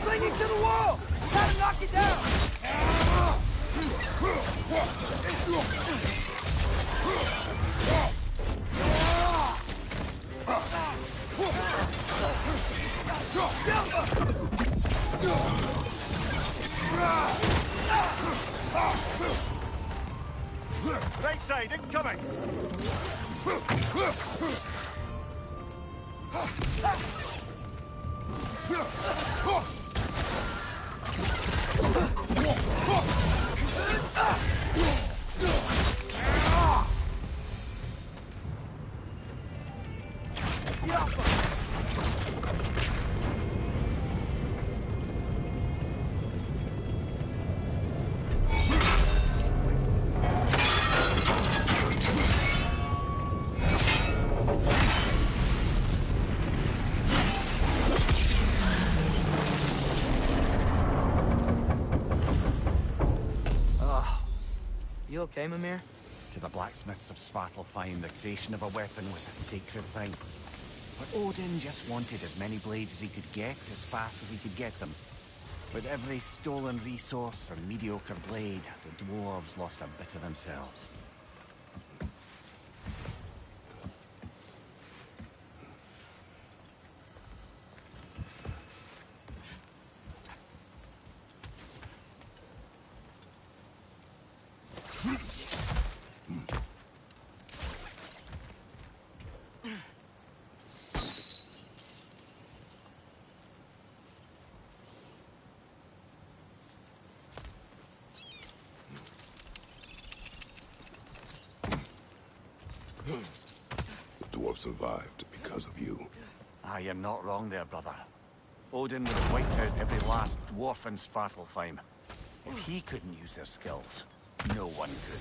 B: Clinging to the wall! Gotta knock it down!
C: Right side, incoming!
B: You okay, Mimir?
C: To the blacksmiths of Svartalfheim, the creation of a weapon was a sacred thing. But Odin just wanted as many blades as he could get, as fast as he could get them. With every stolen resource or mediocre blade, the dwarves lost a bit of themselves.
D: The dwarf survived because of you.
C: Ah, you're not wrong there, brother. Odin would have wiped out every last dwarf in Svartalfheim. If he couldn't use their skills, no one could.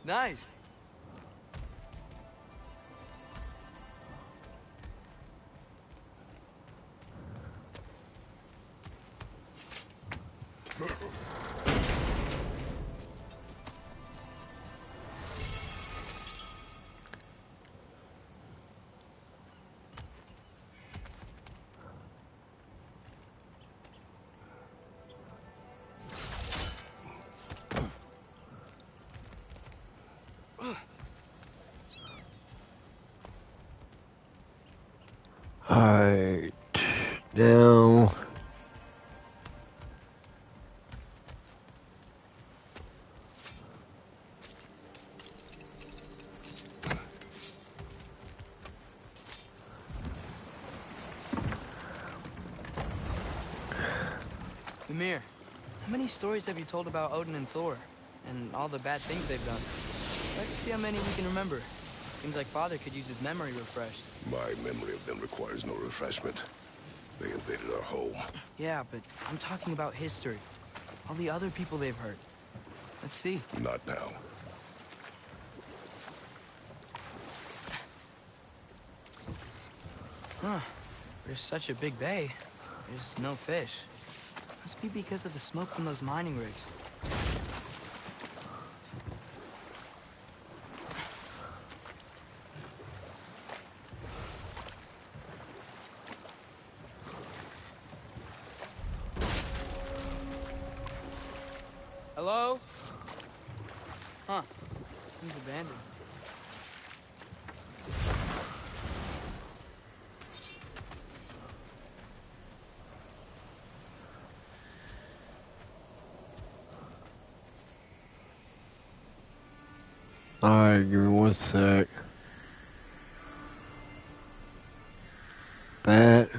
B: Nice.
A: Alright. Now.
B: Ymir, how many stories have you told about Odin and Thor? And all the bad things they've done? Let's see how many we can remember. Seems like Father could use his memory refreshed.
D: My memory of them requires no refreshment. They invaded our home.
B: Yeah, but I'm talking about history. All the other people they've hurt. Let's see.
D: Not now.
B: Huh. There's such a big bay. There's no fish. Must be because of the smoke from those mining rigs. Hello? Huh. Seems abandoned.
A: Alright, give me one sec. That.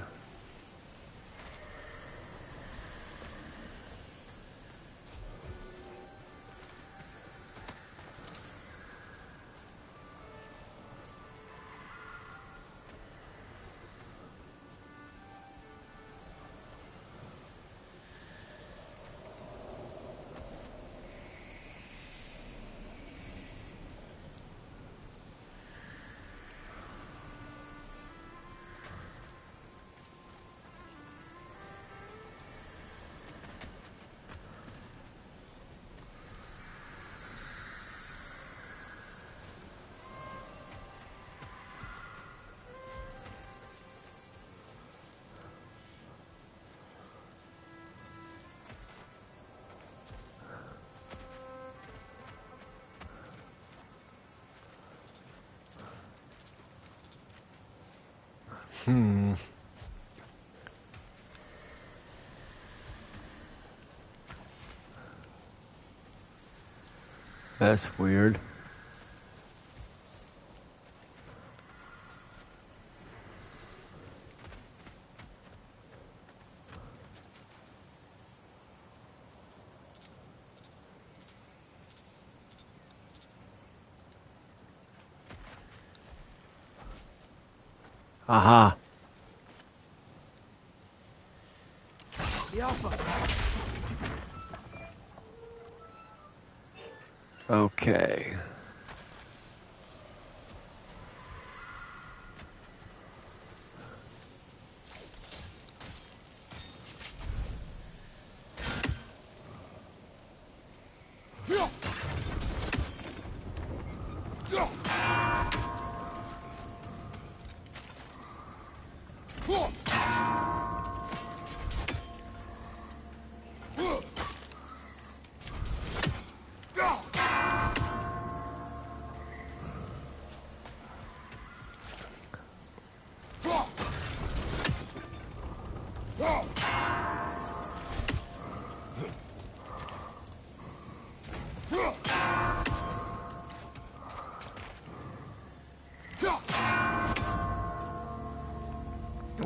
A: That's weird. Aha.
B: The Alpha.
A: Okay.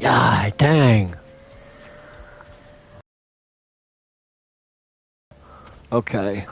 A: Ah, dang. Okay.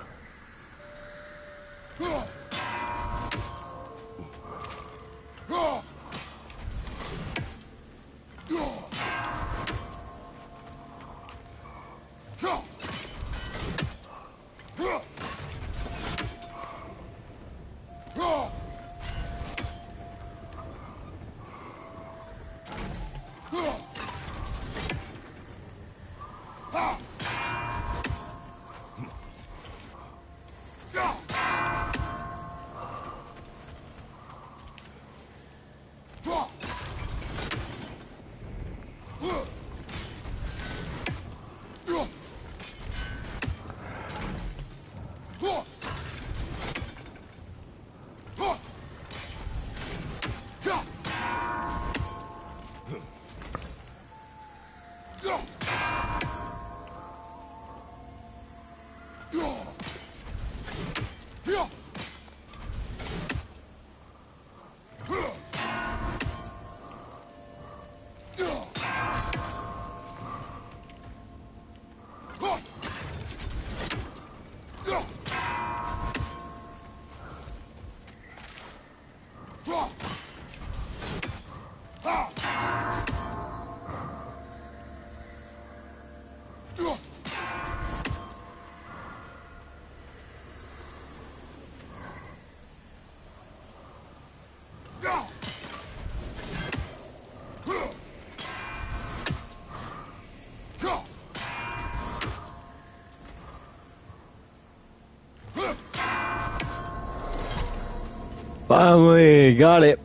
A: Finally got it.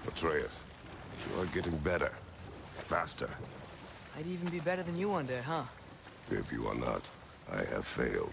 D: Atreus, you are getting better. Faster.
B: I'd even be better than you one day, huh?
D: If you are not, I have failed.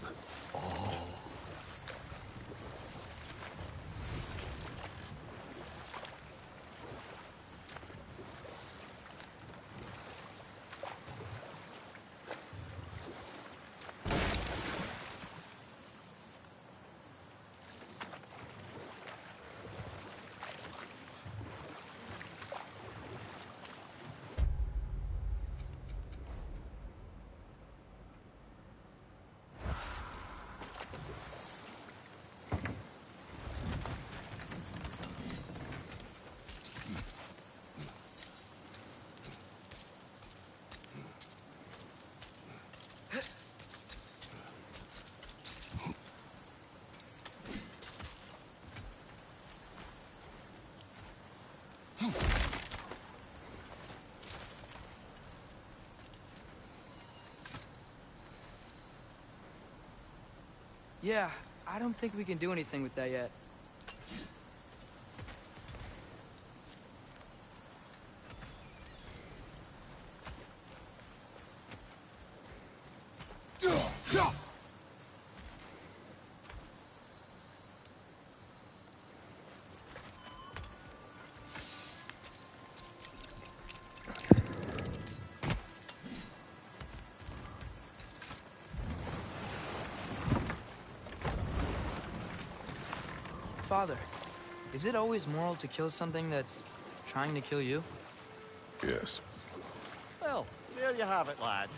B: Yeah, I don't think we can do anything with that yet. Father, is it always moral to kill something that's trying to kill you?
D: Yes.
C: Well, there you have it, lad.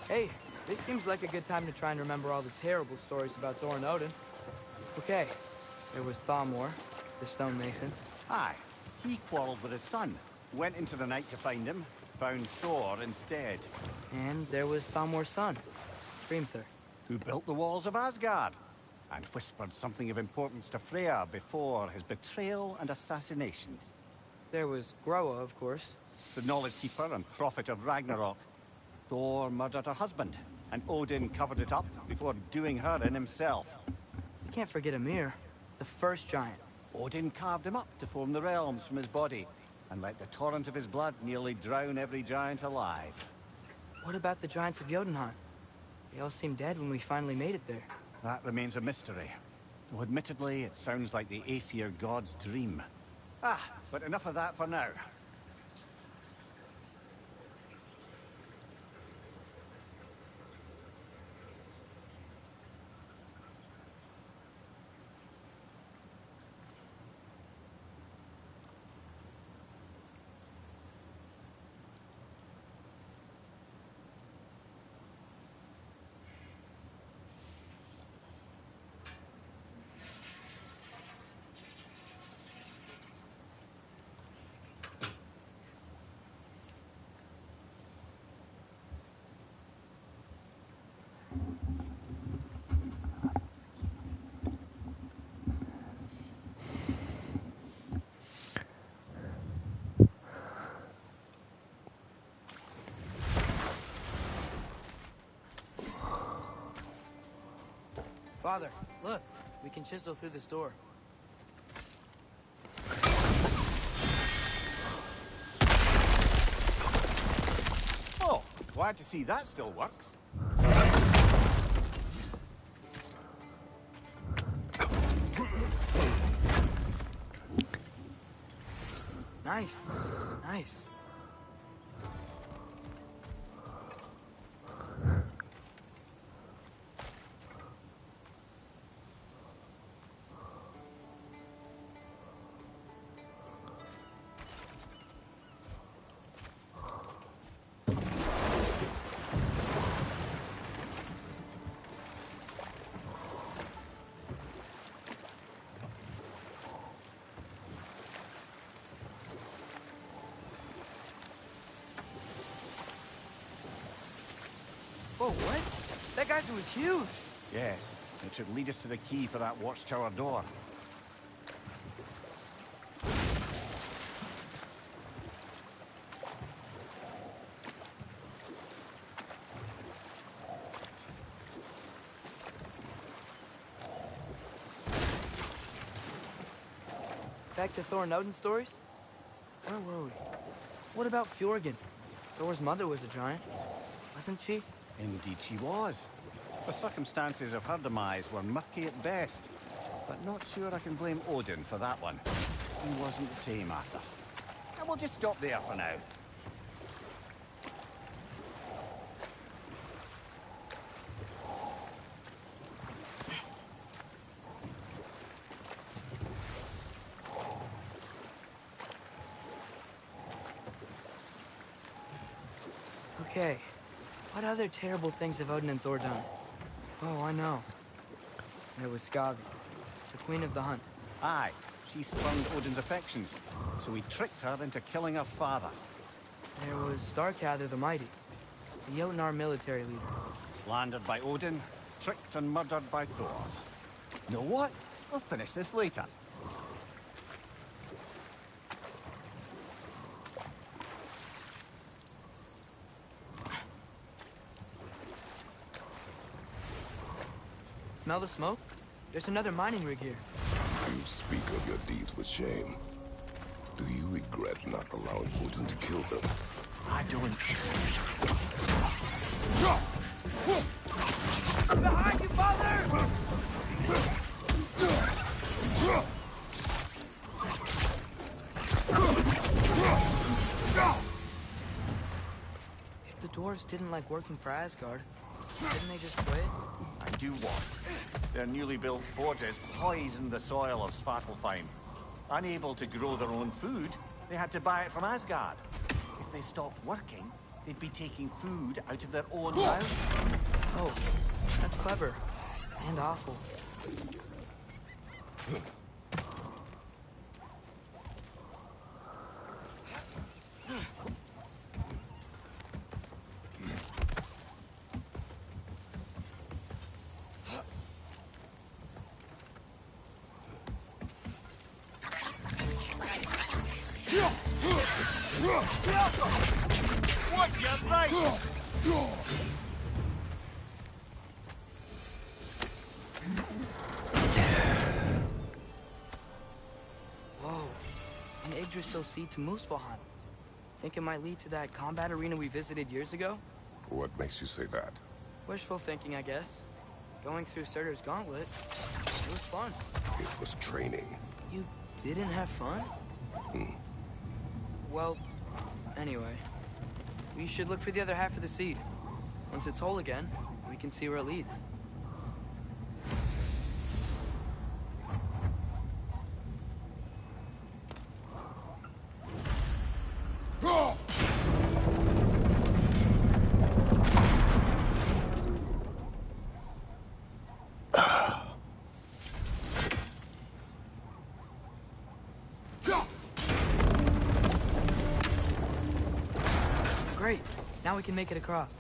B: Hey, this seems like a good time to try and remember all the terrible stories about Thor and Odin. Okay, there was Thamor, the stonemason.
C: Aye, he quarreled with his son. Went into the night to find him, found Thor instead.
B: And there was Thamor's son, Hrimthur.
C: Who built the walls of Asgard, and whispered something of importance to Freya before his betrayal and assassination.
B: There was Groa, of course.
C: The knowledge keeper and prophet of Ragnarok. Thor murdered her husband, and Odin covered it up before doing her in himself.
B: You can't forget Ymir, the first giant.
C: Odin carved him up to form the realms from his body, and let the torrent of his blood nearly drown every giant alive.
B: What about the giants of Jotunheim? They all seemed dead when we finally made it there.
C: That remains a mystery. Though admittedly, it sounds like the Aesir god's dream. But enough of that for now.
B: Father, look, we can chisel through this door.
C: Oh, glad to see that still works.
B: Nice, nice. what? That geyser was huge.
C: Yes, it should lead us to the key for that watchtower door.
B: Back to Thor and Odin stories? Where were we? What about Fjorgen? Thor's mother was a giant, wasn't she?
C: Indeed she was. The circumstances of her demise were murky at best, but not sure I can blame Odin for that one. He wasn't the same after. And we'll just stop there for now.
B: Okay, what other terrible things have Odin and Thor done? Oh, I know. There was Skavi, the queen of the hunt.
C: Aye, she spurned Odin's affections, so he tricked her into killing her father.
B: There was Starkather the Mighty, the Jotnar military leader.
C: Slandered by Odin, tricked and murdered by Thor. Know what? We'll finish this later.
B: Smell the smoke? There's another mining rig here.
D: You speak of your deeds with shame. Do you regret not allowing Odin to kill them?
C: I don't.
B: Behind you, father! If the dwarves didn't like working for Asgard, didn't they just quit?
C: I do what? Their newly built forges poisoned the soil of Svartalfheim. Unable to grow their own food, they had to buy it from Asgard. If they stopped working, they'd be taking food out of their own ground.
B: Oh, that's clever. And awful.
C: What's your right?
B: Whoa. An Yggdrasil seed to Muspelheim. Think it might lead to that combat arena we visited years ago?
D: What makes you say that?
B: Wishful thinking, I guess. Going through Surtur's gauntlet, it was fun.
D: It was training.
B: You didn't have fun? Well, anyway. We should look for the other half of the seed. Once it's whole again, we can see where it leads. Great. Now we can make it across.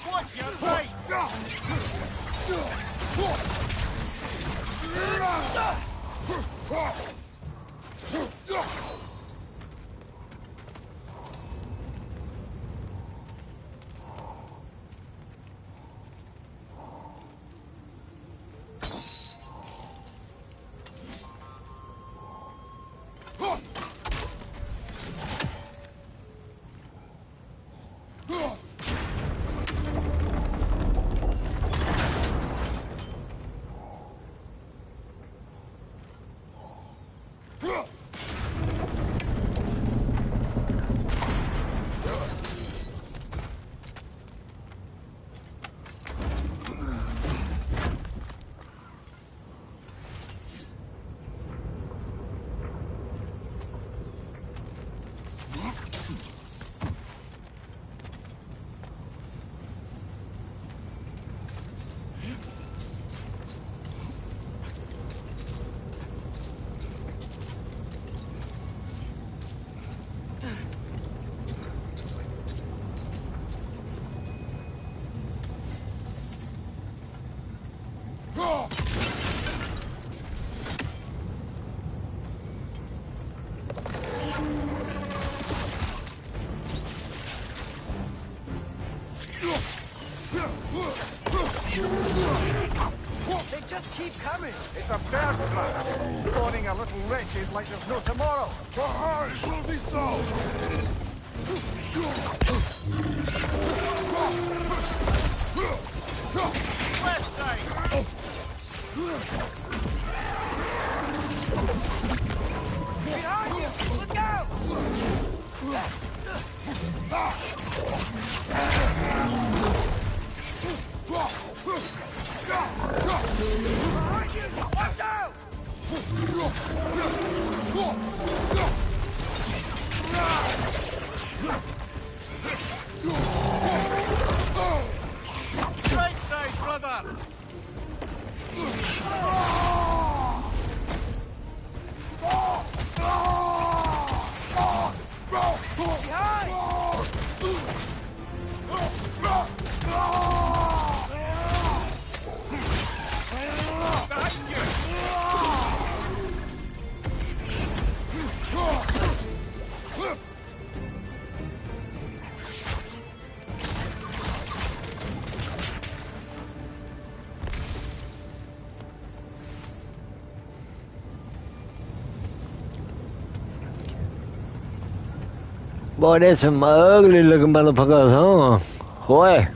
C: What's your right?
B: keep coming.
C: It's a bird trap. Spawning a little wretches like there's no tomorrow.
D: It will be so!
C: Left side!
B: Behind you! Look out! Behind you! Watch out!
C: Right side, brother! Behind you!
A: Boy, there's some ugly looking motherfuckers, huh? Boy.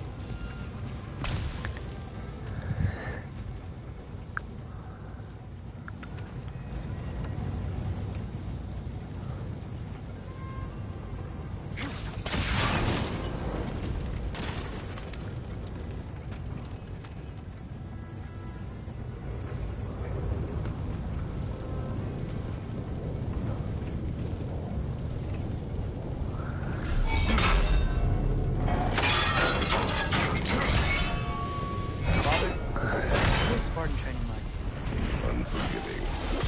B: Where's Spartan training like?
D: Unforgiving.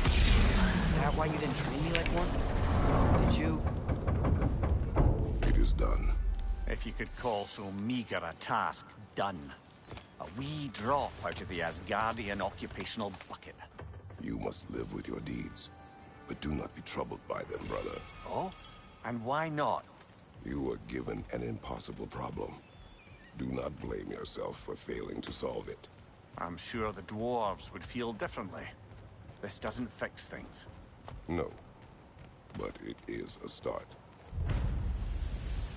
B: Is that why you didn't train me like one? Did you?
D: It is done.
C: If you could call so meager a task done. A wee drop out of the Asgardian occupational bucket.
D: You must live with your deeds. But do not be troubled by them, brother.
C: Oh? And why not?
D: You were given an impossible problem. Do not blame yourself for failing to solve it.
C: I'm sure the dwarves would feel differently. This doesn't fix things.
D: No. But it is a start.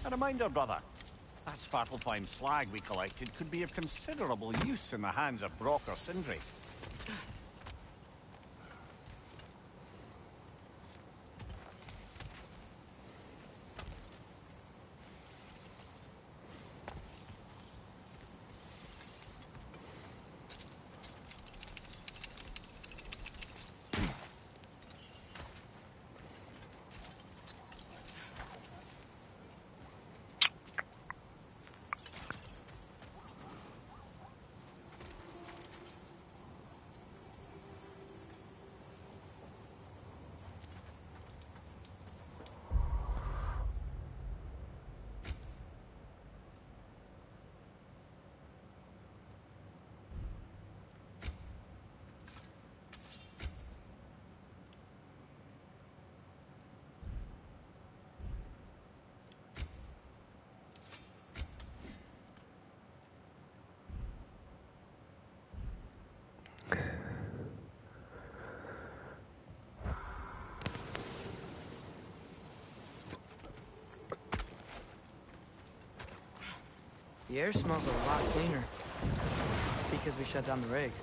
C: A reminder, brother. That Svartalfheim slag we collected could be of considerable use in the hands of Brock or Sindri.
B: The air smells a lot cleaner. It's because we shut down the rigs.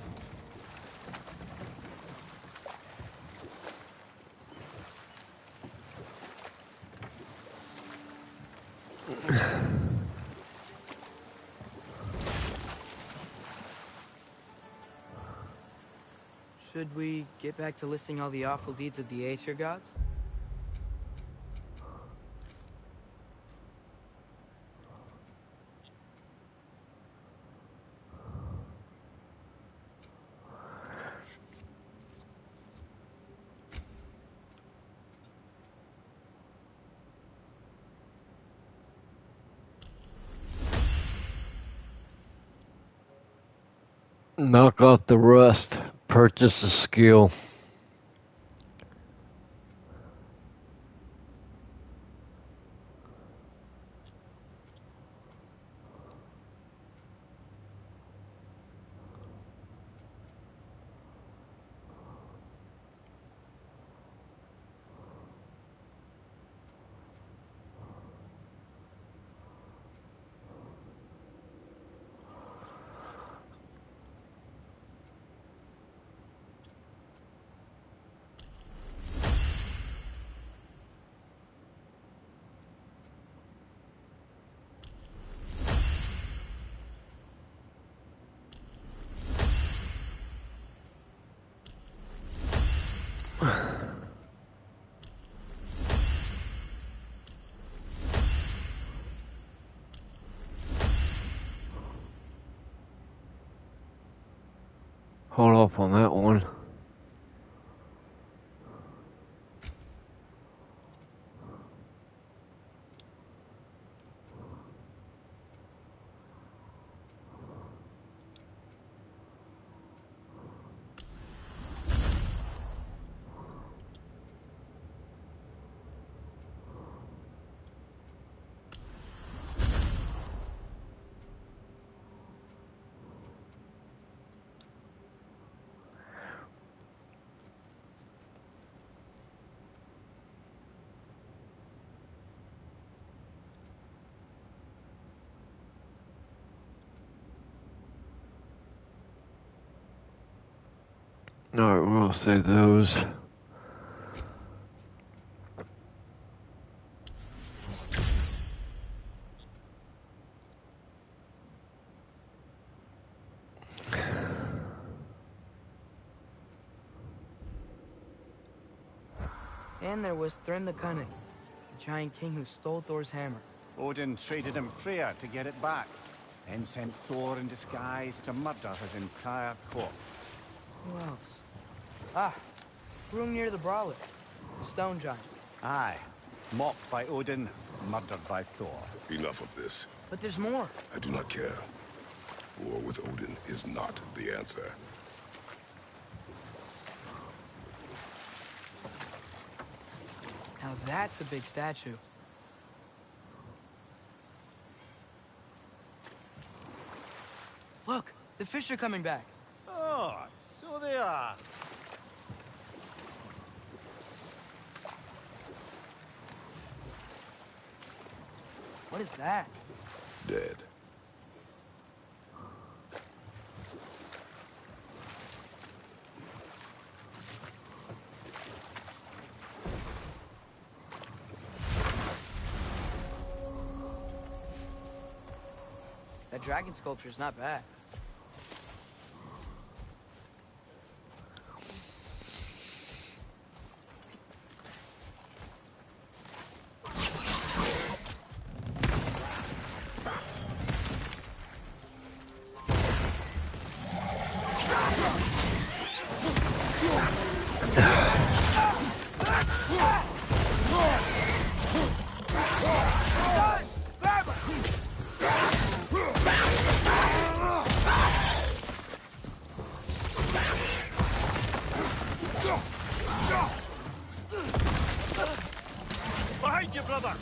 B: Should we get back to listing all the awful deeds of the Aesir gods?
A: Knock off the rust. Purchase a skill. hold off on that one. Alright, we'll save those.
B: And there was Thrym the Cunning, the giant king who stole Thor's hammer.
C: Odin traded him Freya to get it back, then sent Thor in disguise to murder his entire court.
B: Who else? Ah, room near the brawler, the stone giant.
C: Aye, mocked by Odin, murdered by Thor.
D: Enough of this.
B: But there's more.
D: I do not care. War with Odin is not the answer.
B: Now that's a big statue. Look, the fish are coming back.
C: Oh, so they are.
B: What is that?
D: Dead.
B: That dragon sculpture's not bad.
C: Behind you, brother!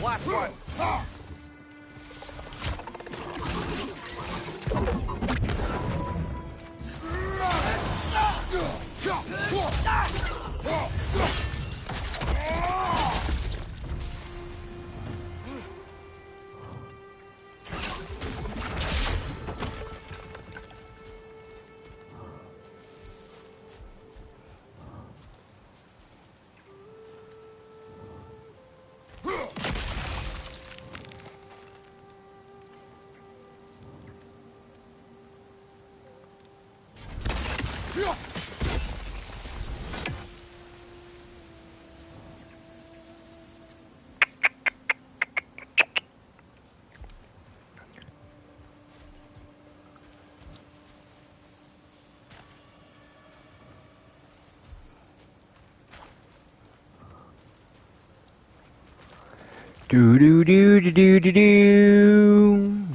C: Last one!
A: Do do do do do do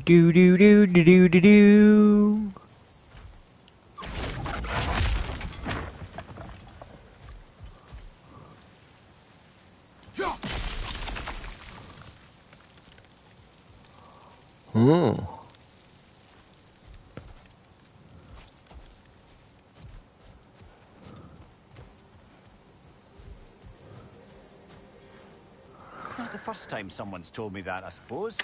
A: do do do do do do do. Oh.
C: Not the first time someone's told me that, I suppose.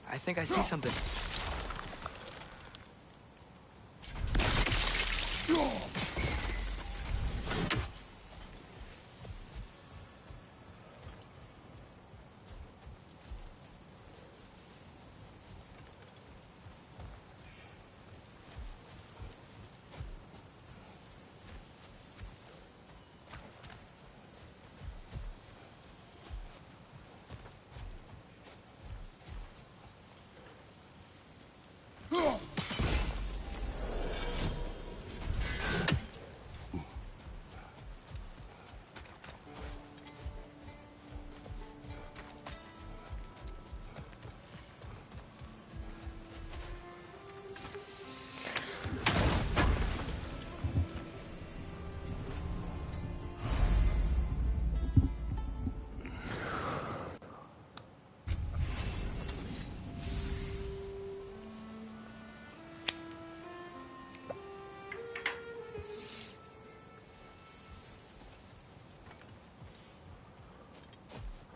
B: I think I see something.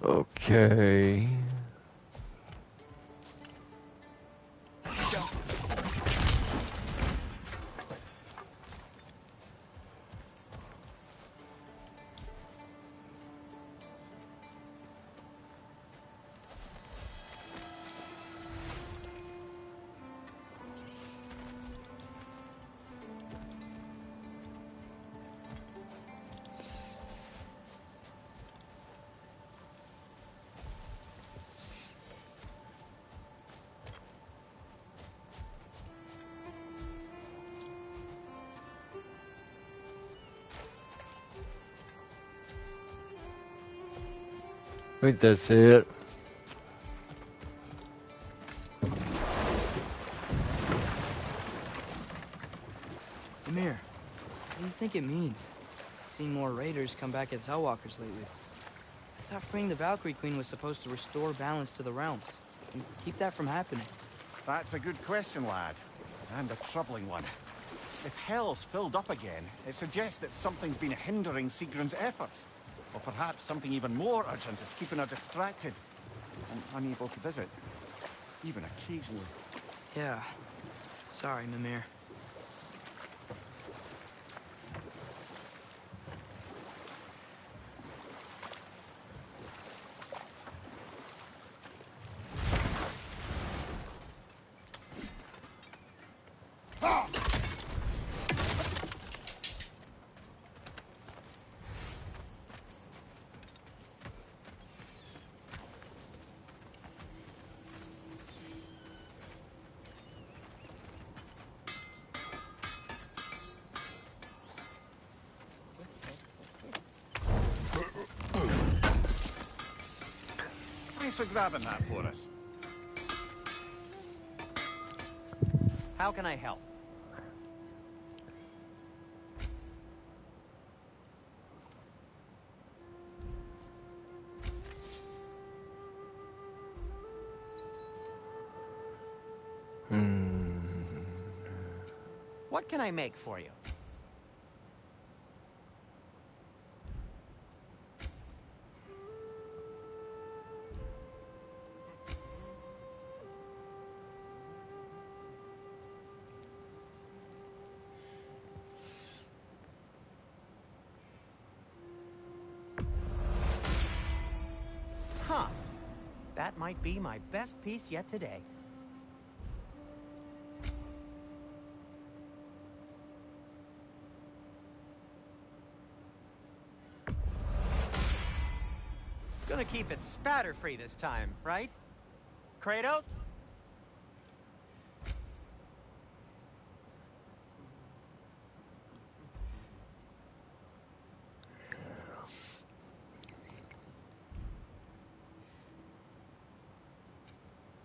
A: Okay. I think that's it.
B: Amir, what do you think it means? Seen more raiders come back as Hellwalkers lately. I thought freeing the Valkyrie Queen was supposed to restore balance to the realms and keep that from happening.
C: That's a good question, lad. And a troubling one. If Hell's filled up again, it suggests that something's been hindering Sigrun's efforts. Or perhaps something even more urgent is keeping her distracted and unable to visit. Even occasionally.
B: Yeah. Sorry, Mimir.
C: Thanks for grabbing that for us.
E: How can I help? What can I make for you? Huh. That might be my best piece yet today. Gonna keep it spatter-free this time, right? Kratos?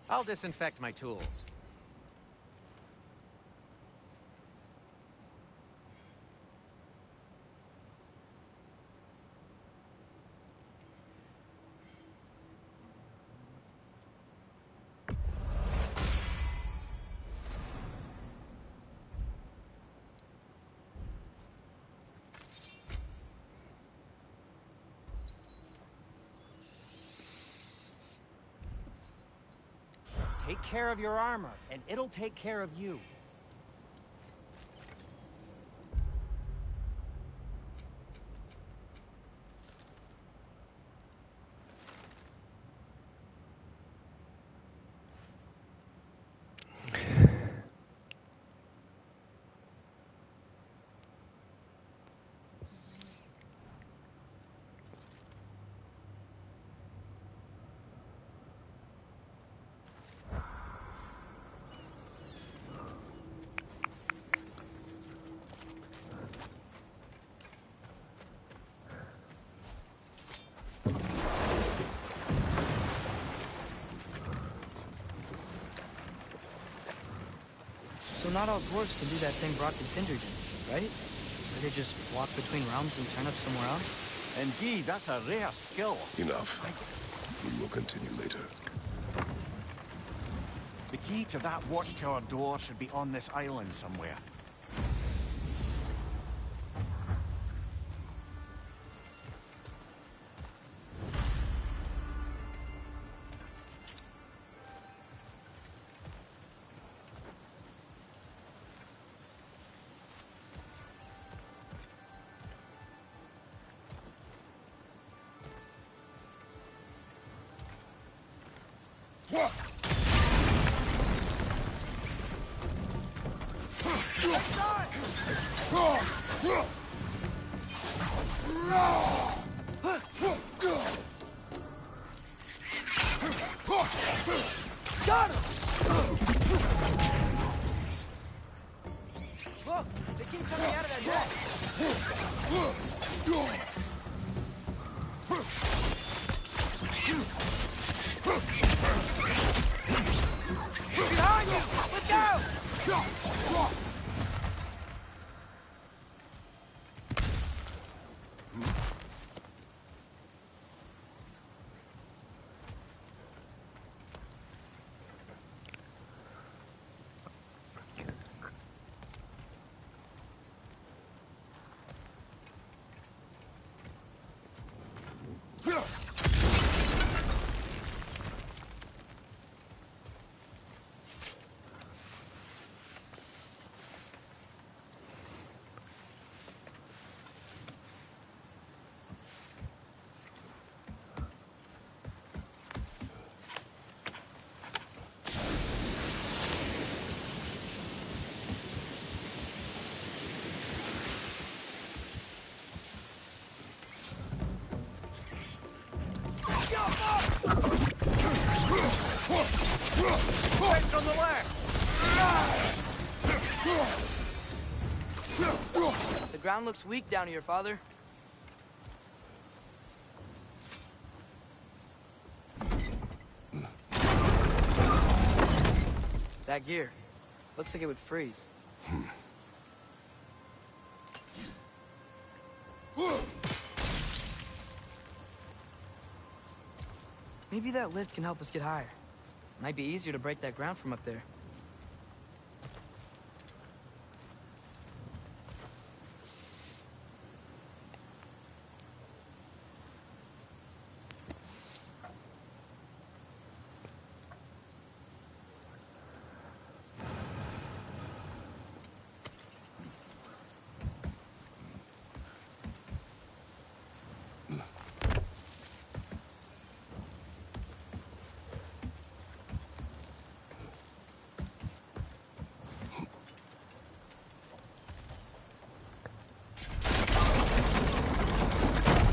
E: I'll disinfect my tools. Take care of your armor, and it'll take care of you.
B: So not all dwarves can do that thing Brock and Sindri did, right? Where they just walk between realms and turn up somewhere else?
C: Indeed, that's a rare skill.
D: Enough. We will continue later.
C: The key to that watchtower door should be on this island somewhere.
B: Got him! Look, they keep coming out of that Behind you! Look out!
C: Right on the left!
B: The ground looks weak down here, Father. That gear. Looks like it would freeze. Maybe that lift can help us get higher. Might be easier to break that ground from up there.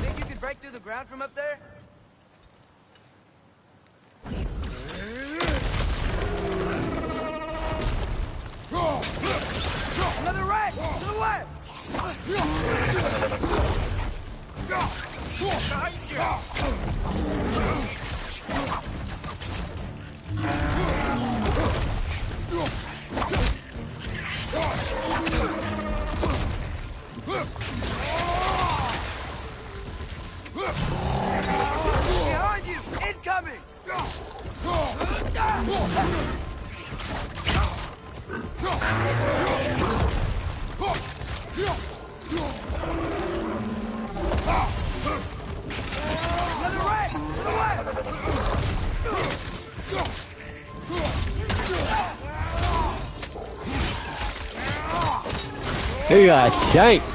B: Think you could break through the ground from up there? Another right! To the left! Behind you! Incoming! Another right! To the left!
A: He got shanked.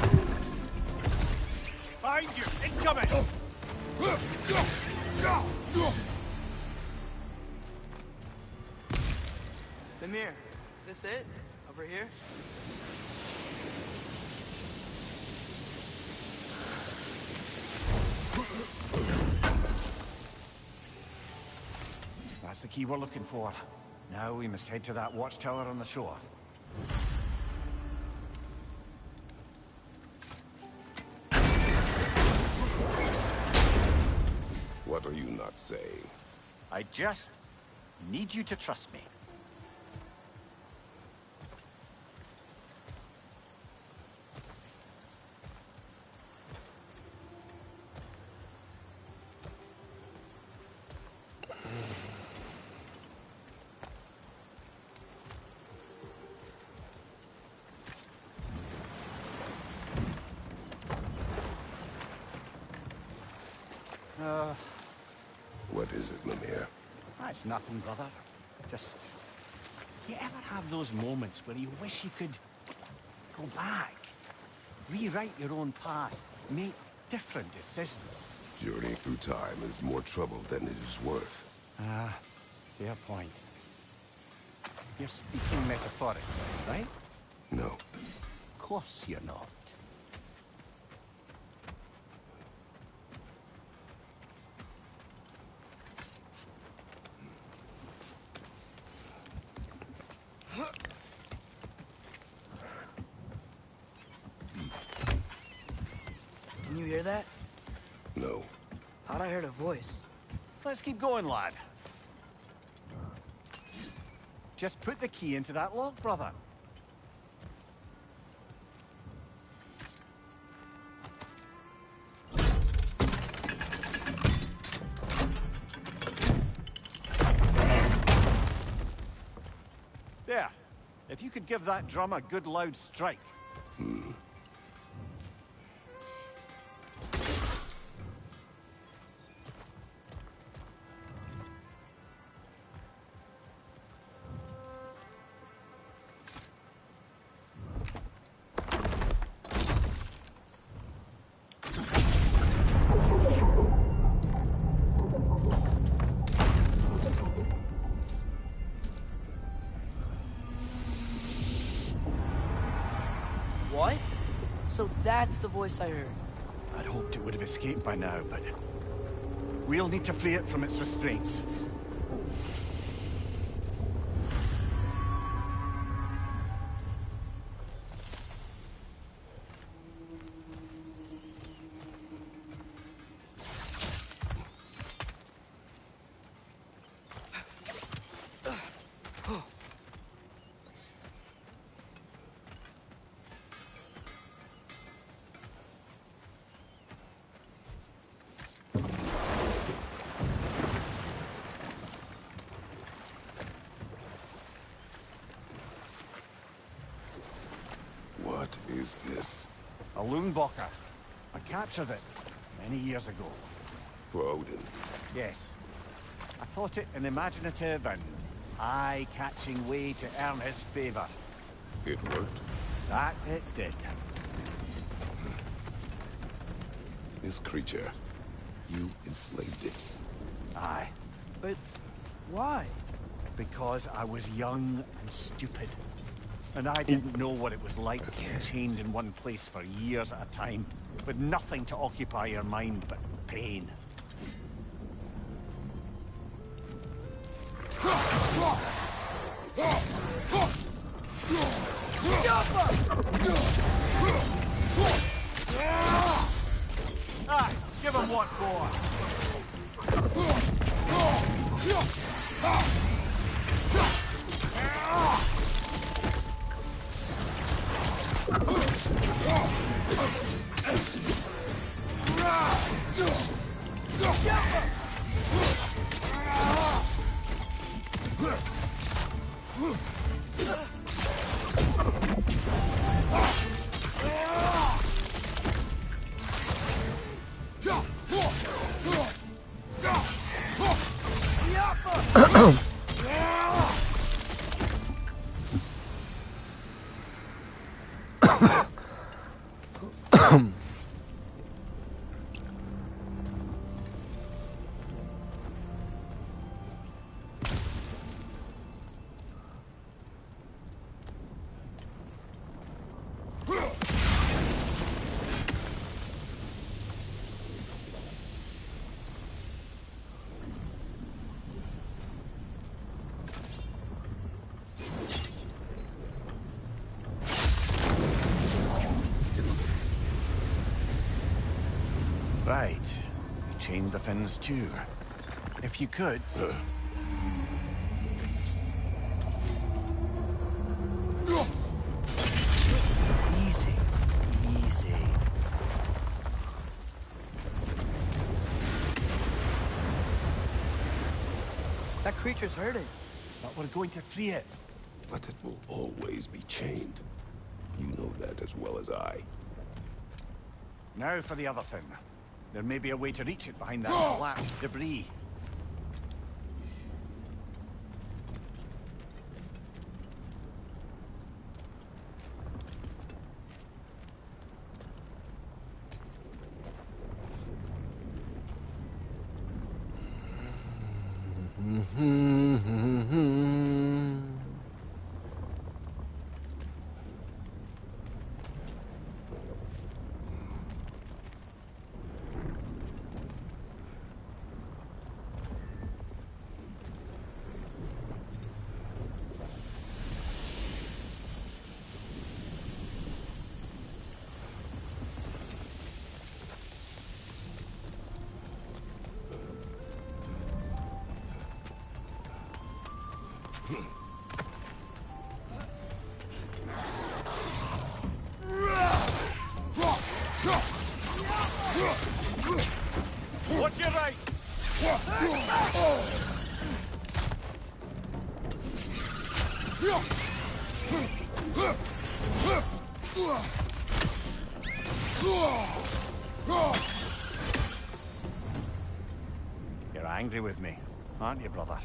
C: Behind you! Incoming!
B: Mimir, is this it? Over here?
C: That's the key we're looking for. Now we must head to that watchtower on the shore.
D: What are you not saying?
C: I just need you to trust me.
D: What is it, Mimir?
C: That's nothing, brother. Just... You ever have those moments where you wish you could go back? Rewrite your own past, make different decisions?
D: Journeying through time is more trouble than it is worth.
C: Ah, fair point. You're speaking metaphorically, right?
D: No.
C: Of course you're not.
B: Can you hear that?
D: No.
B: Thought I heard a voice.
C: Let's keep going, lad. Just put the key into that lock, brother. There. If you could give that drum a good loud strike.
B: What? So that's the voice I heard.
C: I'd hoped it would have escaped by now, but... we'll need to free it from its restraints. Loonbocker. I captured it many years ago.
D: For Odin.
C: Yes. I thought it an imaginative and eye-catching way to earn his favor.
D: It worked.
C: That it did.
D: This creature, you enslaved it.
C: Aye.
B: But why?
C: Because I was young and stupid. And I didn't know what it was like to be chained in one place for years at a time, with nothing to occupy your mind but pain. Ah, give him what for. Right. You chained the fins too. If you could... Easy. Easy.
B: That creature's hurting.
C: But we're going to free it.
D: But it will always be chained. You know that as well as I.
C: Now for the other fin. There may be a way to reach it behind that collapsed debris. Watch your right! You're angry with me, aren't you, brother?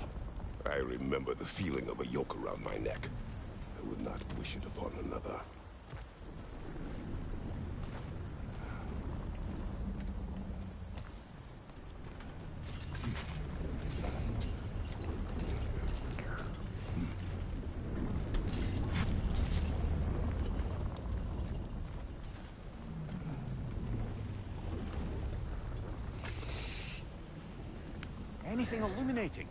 D: I remember the feeling of a yoke around my neck. I would not wish it upon another.
C: Anything illuminating?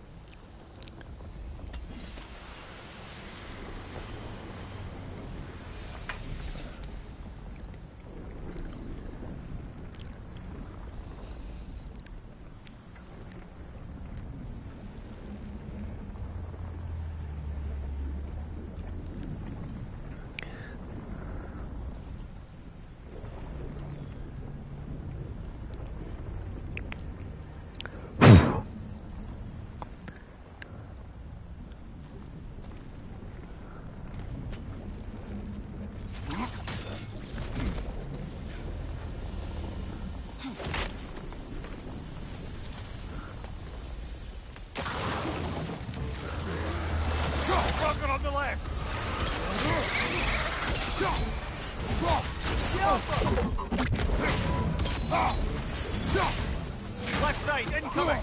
C: left! Left, right, incoming!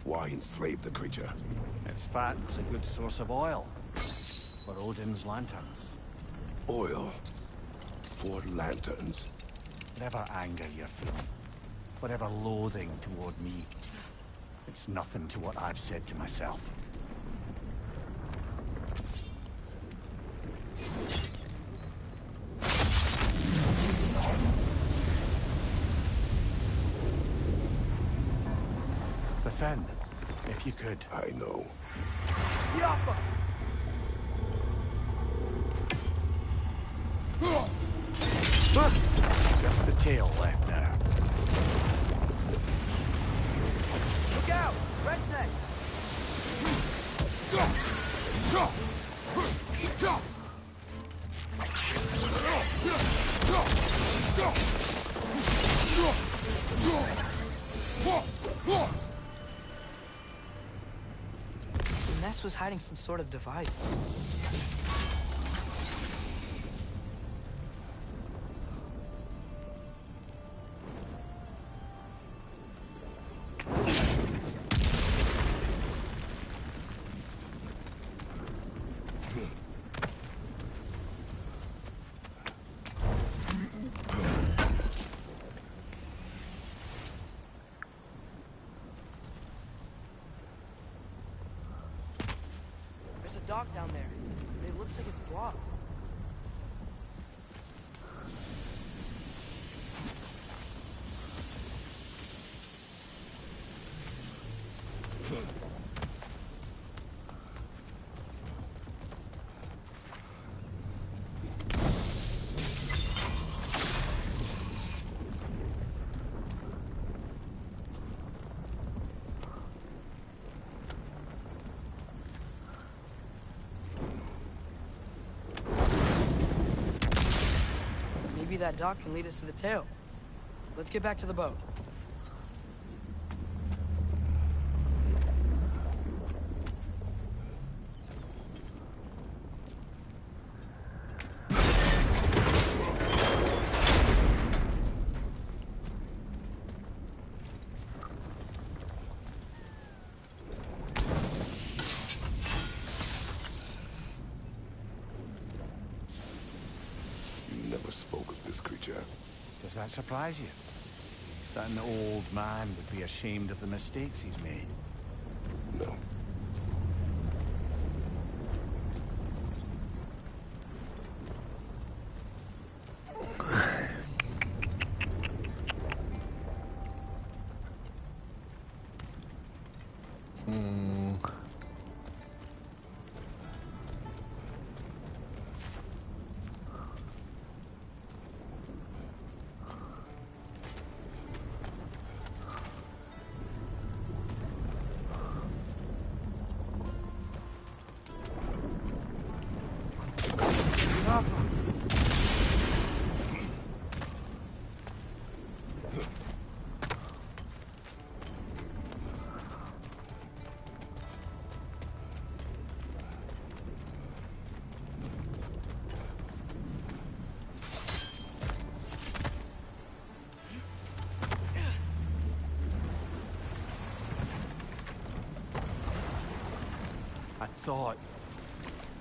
D: Why enslave the creature?
C: Its fat was a good source of oil for Odin's lanterns.
D: Oil. For lanterns.
C: Whatever anger you're feeling, whatever loathing toward me, it's nothing to what I've said to myself. The Fen, if you could.
D: I know.
C: Just the tail left now.
B: Look out! Red's neck! The nest was hiding some sort of device. There's a dock down there, but it looks like it's blocked. Maybe that dock can lead us to the tail. Let's get back to the boat.
D: You never spoke of this creature.
C: Does that surprise you? That an old man would be ashamed of the mistakes he's made?
D: No.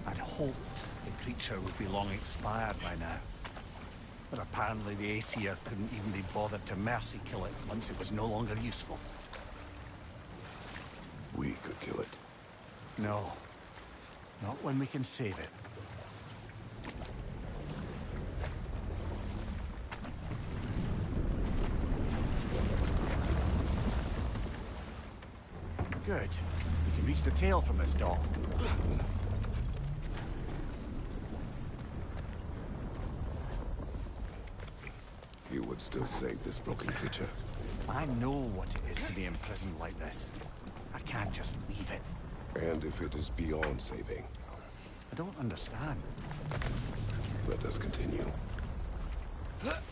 C: I'd hoped the creature would be long expired by now. But apparently the Aesir couldn't even be bothered to mercy kill it once it was no longer useful.
D: We could kill it.
C: No. Not when we can save it. Good. We can reach the tail from this dock.
D: You would still save this broken creature.
C: I know what it is to be imprisoned like this. I can't just leave it.
D: And if it is beyond saving,
C: I don't understand.
D: let us continue.
C: Left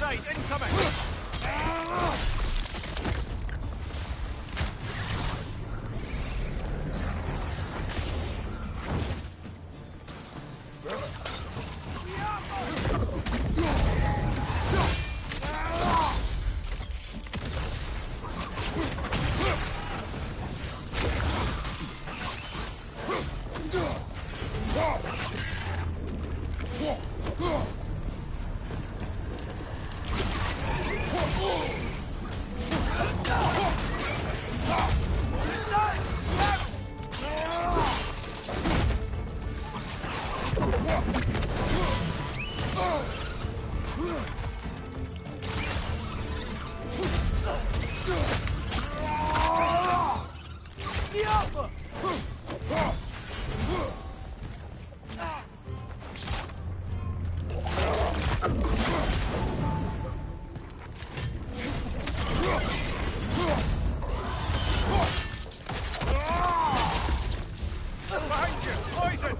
C: side, incoming! Behind you! Poison!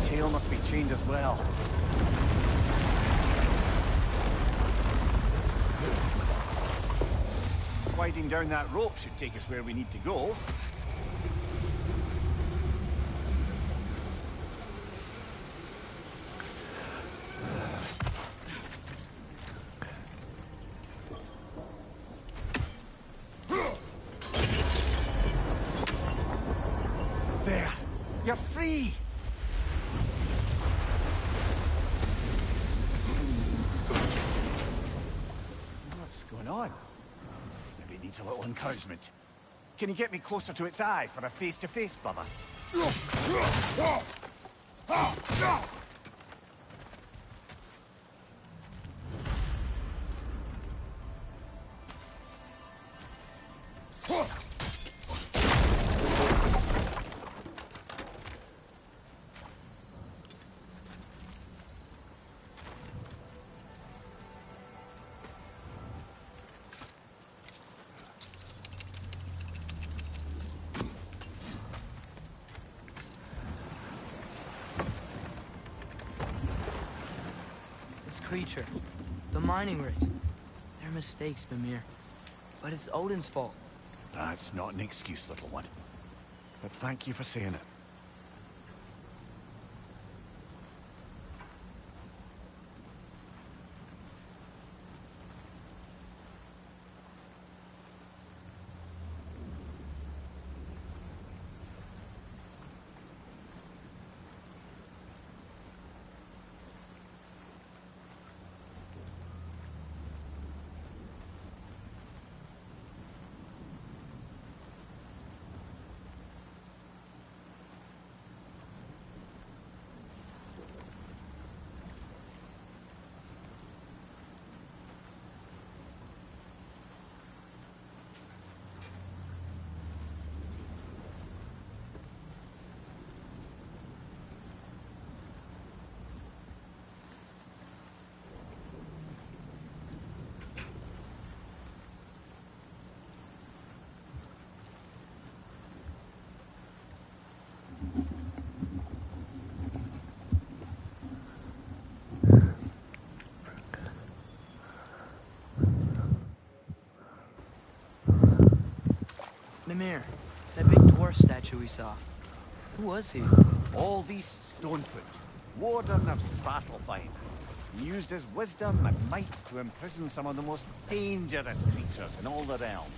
C: Tail must be chained as well. Sliding down that rope should take us where we need to go. There! You're free! What's going on? Maybe it needs a little encouragement. Can you get me closer to its eye for a face-to-face, brother?
B: This creature, the mining rigs, they're mistakes, Mimir. But it's Odin's fault.
C: That's not an excuse, little one. But thank you for saying it.
B: Mir, that big dwarf statue we saw. Who was he?
C: All these Stonefoot, warden of Svartalfheim. He used his wisdom and might to imprison some of the most dangerous creatures in all the realm.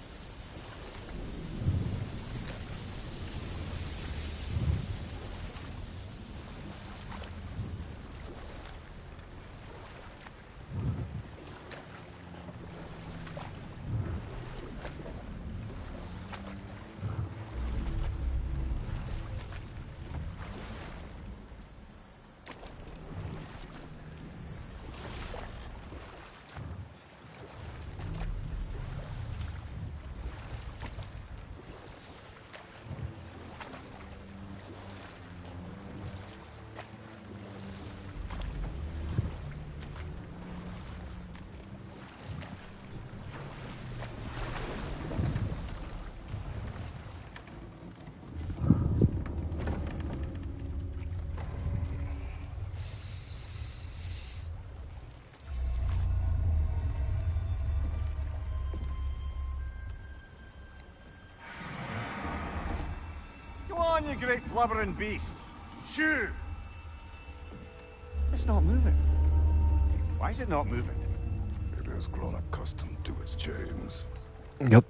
C: Go on, you great blubbering beast. Shoo! It's not moving. Why is it not moving?
D: It has grown accustomed to its chains.
A: Yep.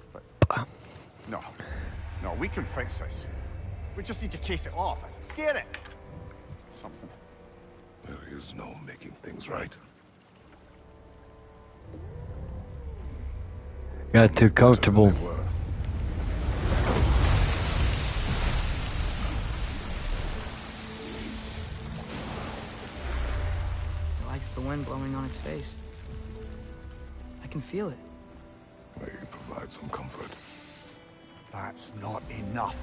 C: No. No, we can fix this. We just need to chase it off and scare it. Something.
D: There is no making things right.
A: Got too comfortable.
D: Whatever they were,
B: It likes the wind blowing on its face. I can feel it.
D: they provide some comfort.
C: That's not enough.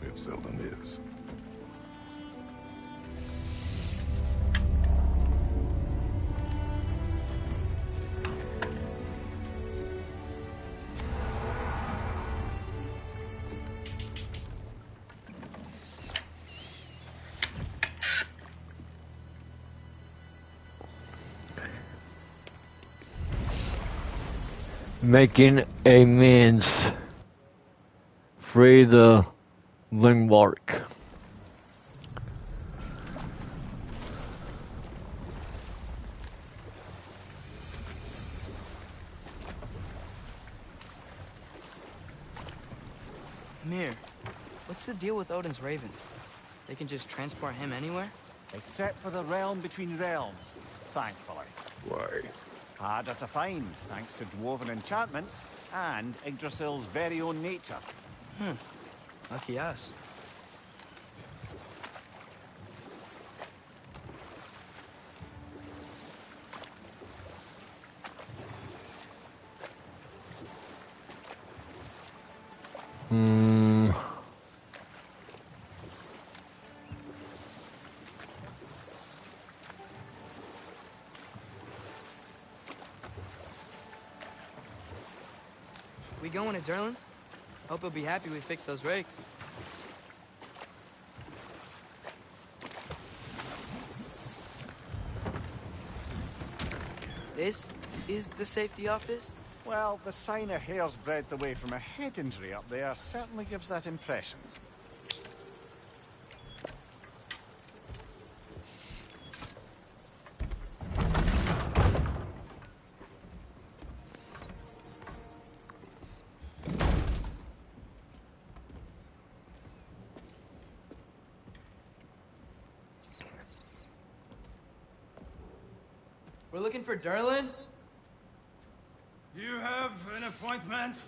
D: It seldom is.
A: Making amends. Free the Lingwark.
B: Mir, what's the deal with Odin's ravens? They can just transport him anywhere?
C: Except for the realm between realms, thankfully.
D: Why?
C: Harder to find, thanks to dwarven enchantments and Yggdrasil's very own nature.
B: Lucky us. We going to Durlin's? Hope he'll be happy we fixed those rakes. This is the safety office?
C: Well, the sign a hair's breadth away from a head injury up there certainly gives that impression.
B: We're looking for Durlin?
H: You have an appointment?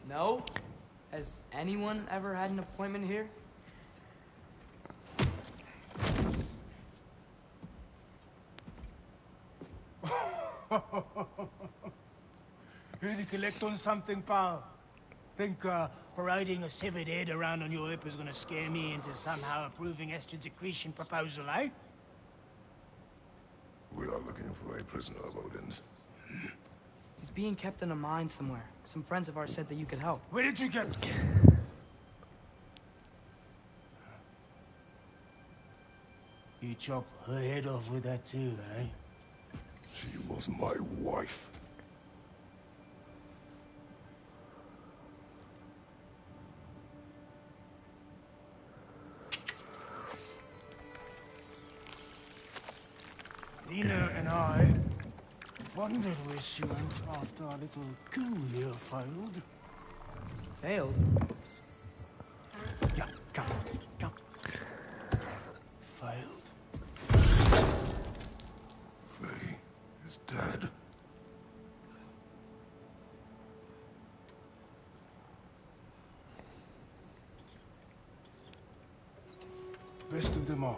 B: No. Has anyone ever had an appointment here?
H: Here to collect on something, pal? Think, parading a severed head around on your hip is gonna scare me into somehow approving Esther's accretion proposal, eh?
D: We are looking for a prisoner of Odin's.
B: He's being kept in a mine somewhere. Some friends of ours said that you could help.
H: Where did you get... You chop her head off with that too, eh?
D: She was my wife.
H: Dina and I wondered where she went after our little coup here failed.
B: Failed?
H: Yeah, come, come. Failed.
D: Faye is dead.
H: Rest of them are.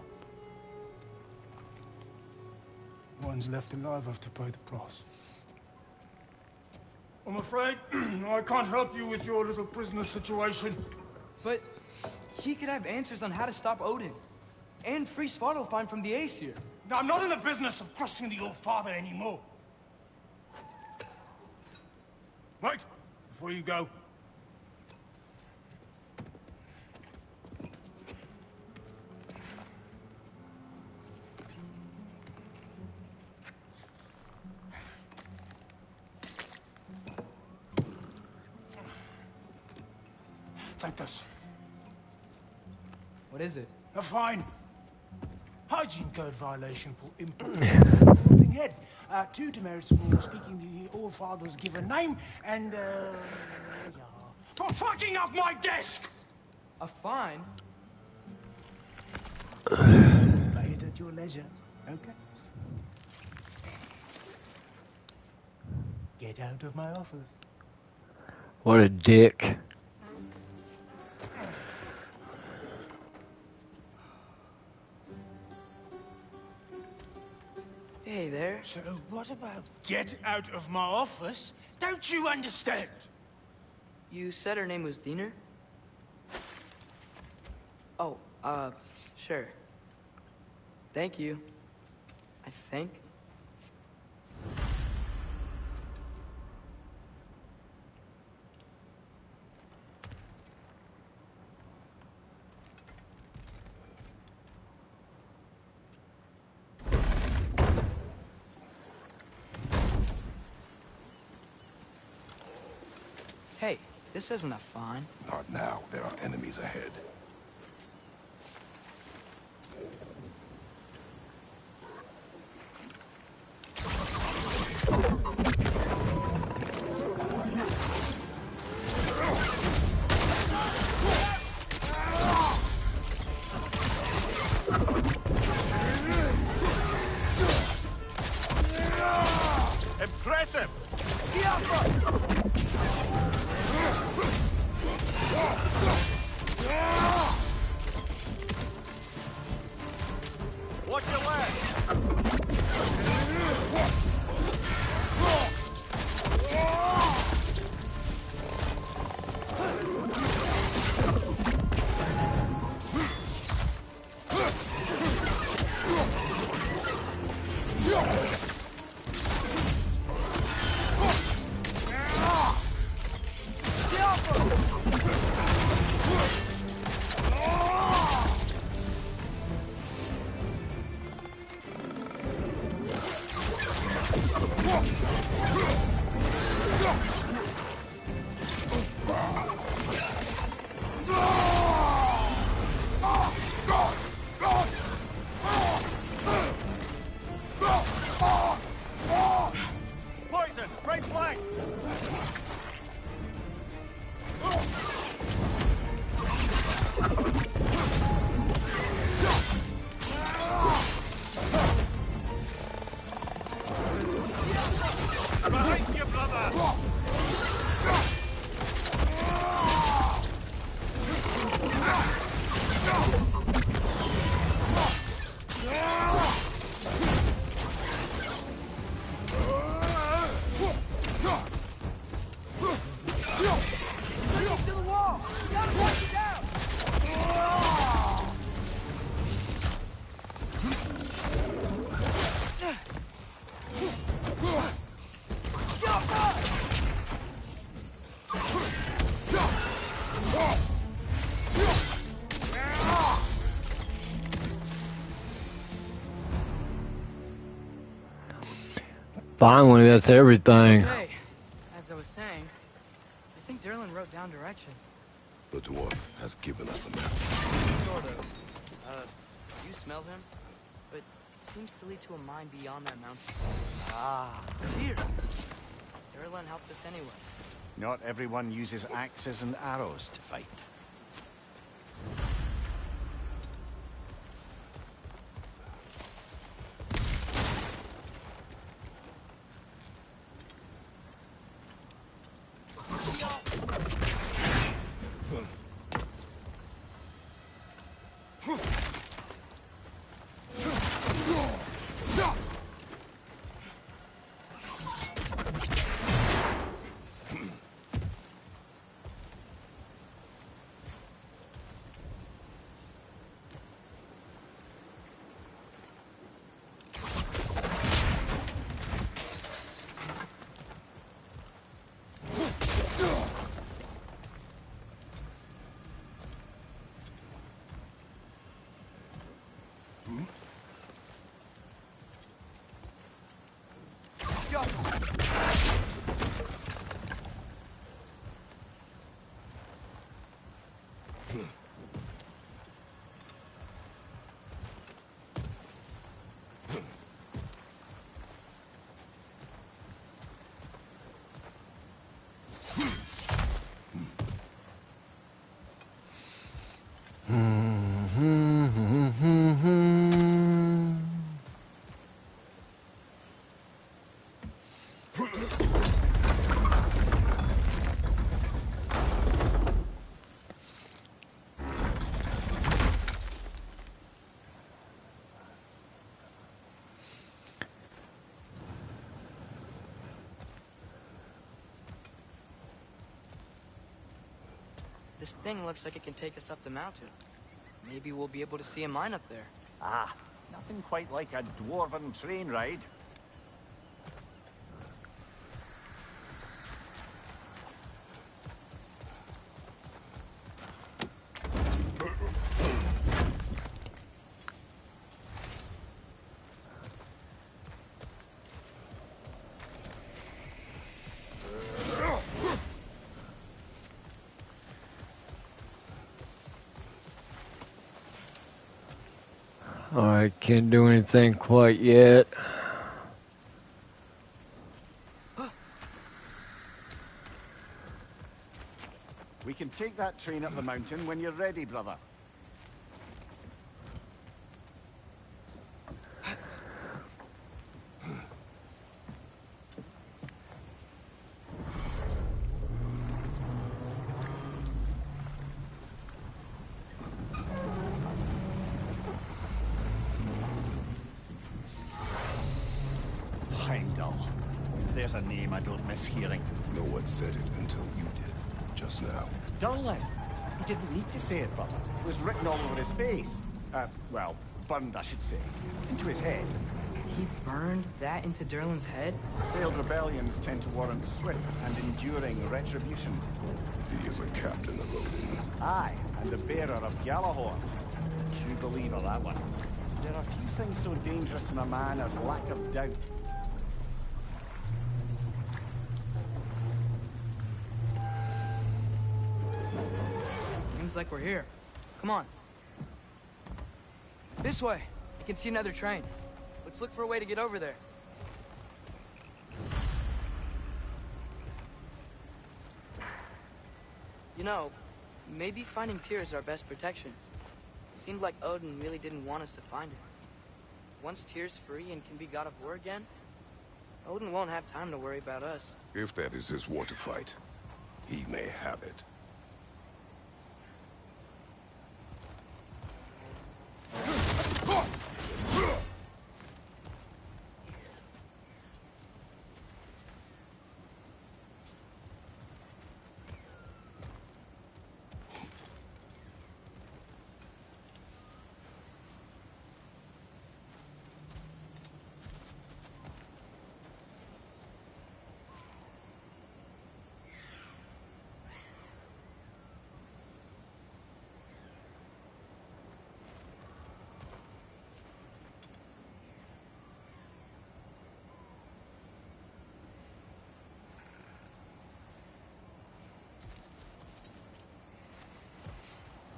H: Ones left alive have to pay the price. I'm afraid I can't help you with your little prisoner situation.
B: But he could have answers on how to stop Odin. And free Svartalfheim from the Aesir.
H: Now, I'm not in the business of crossing the old father anymore. Right, before you go. Take this.
B: What is it?
H: A fine. Hygiene code violation for importing head. 2 demerits for speaking the Old Father's given name, and, yeah. For fucking up my desk!
B: A fine?
H: Pay it at your leisure, okay? Get out of my office.
A: What a dick.
B: Hey there.
H: So what about get out of my office? Don't you understand?
B: You said her name was Diener? Oh, sure. Thank you. I think. Hey, this isn't a fine.
D: Not now. There are enemies ahead.
C: Impressive!
H: Yeah!
A: Finally, that's everything.
B: Okay, as I was saying, I think Derlin wrote down directions.
D: The dwarf has given us a map.
B: Sort of. You smelled him? But it seems to lead to a mine beyond that mountain. Ah, it's here. Derlin helped us anyway.
C: Not everyone uses axes and arrows to fight.
B: This thing looks like it can take us up the mountain. Maybe we'll be able to see a mine up there.
C: Ah, nothing quite like a dwarven train ride.
A: Alright, can't do anything quite yet.
C: We can take that train up the mountain when you're ready, brother. Heimdall. There's a name I don't miss hearing.
D: No one said it until you did, just now.
C: Durlin. He didn't need to say it, brother. It was written all over his face. Well, burned, I should say. Into his head.
B: He burned that into Derlin's head?
C: Failed rebellions tend to warrant swift and enduring retribution.
D: He is a captain of Odin.
C: Aye, and the bearer of Gjallarhorn. True believer, that one. There are few things so dangerous in a man as lack of doubt.
B: Seems like we're here. Come on. This way. I can see another train. Let's look for a way to get over there. You know, maybe finding Tyr is our best protection. Seemed like Odin really didn't want us to find her. Once Tyr's free and can be god of war again, Odin won't have time to worry about us.
D: If that is his war to fight, he may have it.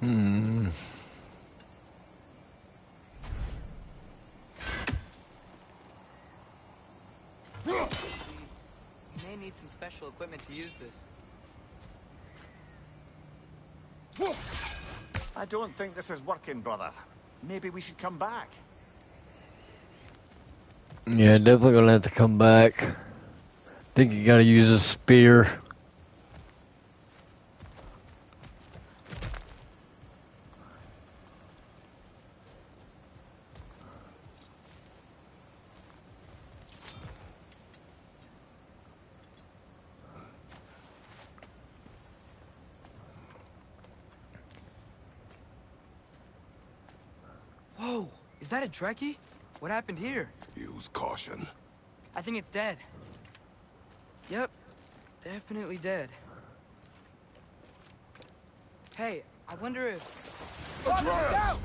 B: You may need some special equipment to use this.
C: I don't think this is working, brother. Maybe we should come back.
A: Yeah, definitely gonna have to come back. Think you gotta use a spear.
B: Whoa! Is that a Trekkie? What happened here?
D: Use caution.
B: I think it's dead. Yep. Definitely dead. Hey, I wonder if...
D: Atreus!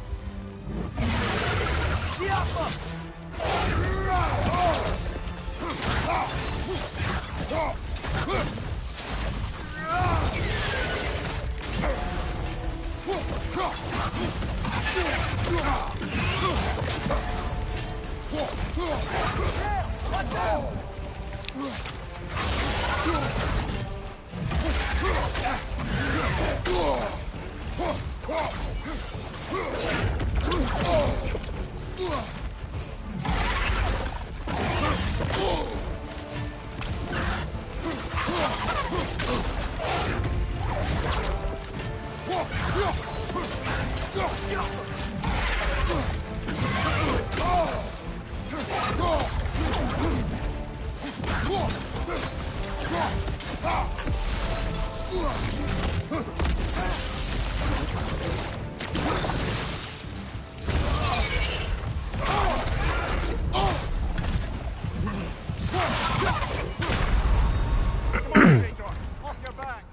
C: Off your back!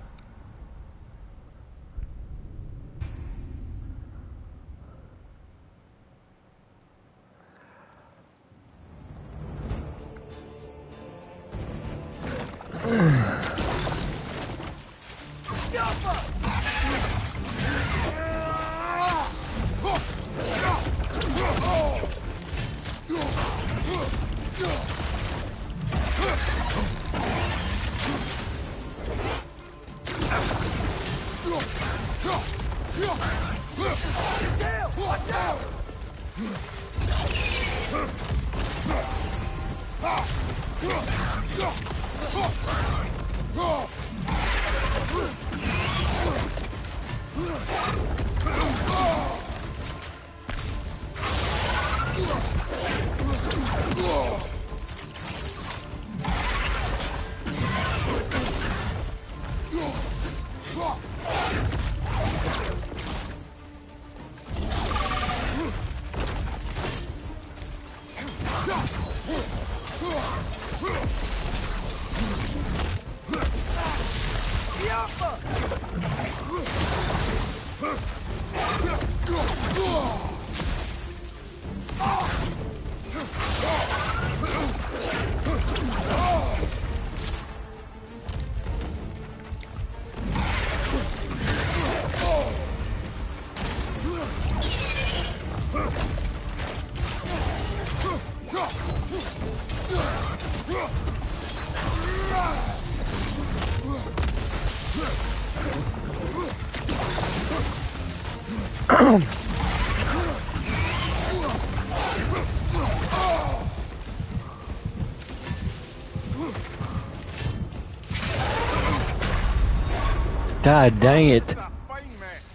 A: God dang it.
C: It's a fine mess.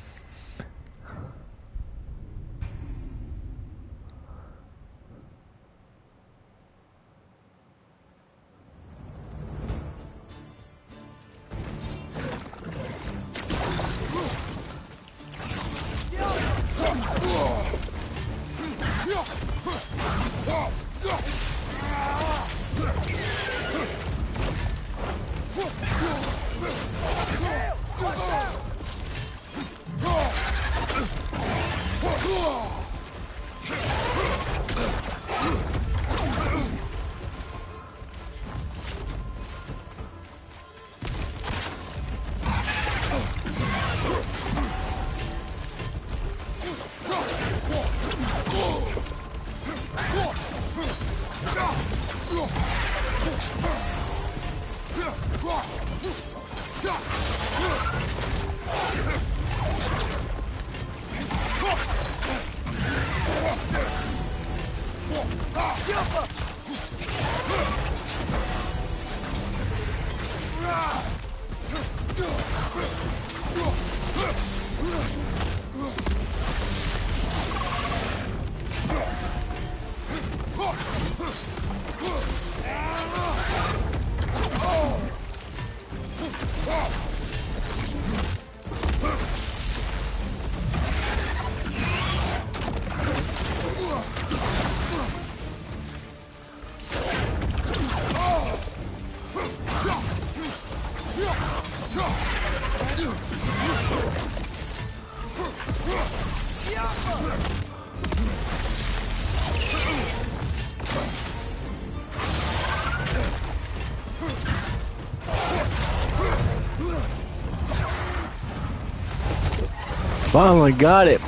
A: Finally got it.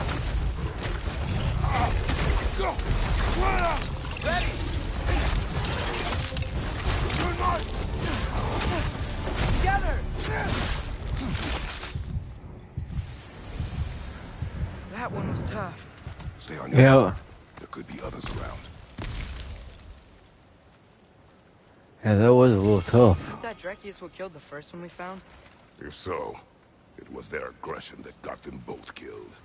B: Together! That one was tough.
D: Stay on your
A: Yeah.
D: guard. There could be others around.
A: Yeah, that was a little tough.
B: Think that Drekius what killed the first one we found?
D: If so, it was their aggression that got them both killed.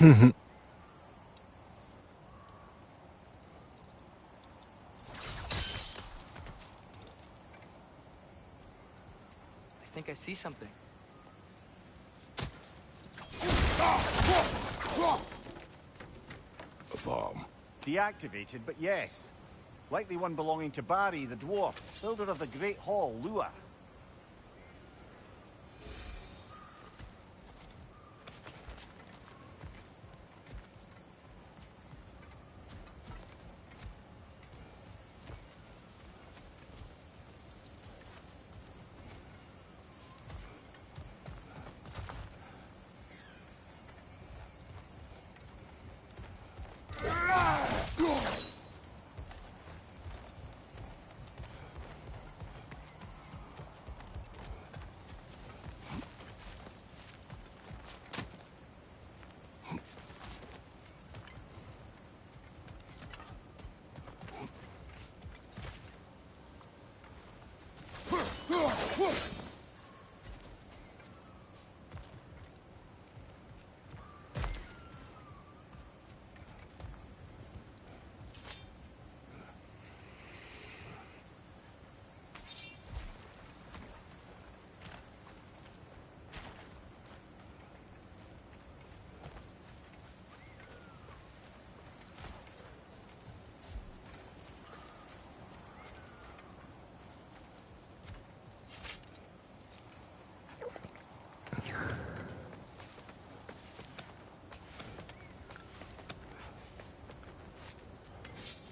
B: I think I see something.
D: A bomb.
C: Deactivated, but yes. Likely one belonging to Barry, the dwarf, builder of the Great Hall, Lua.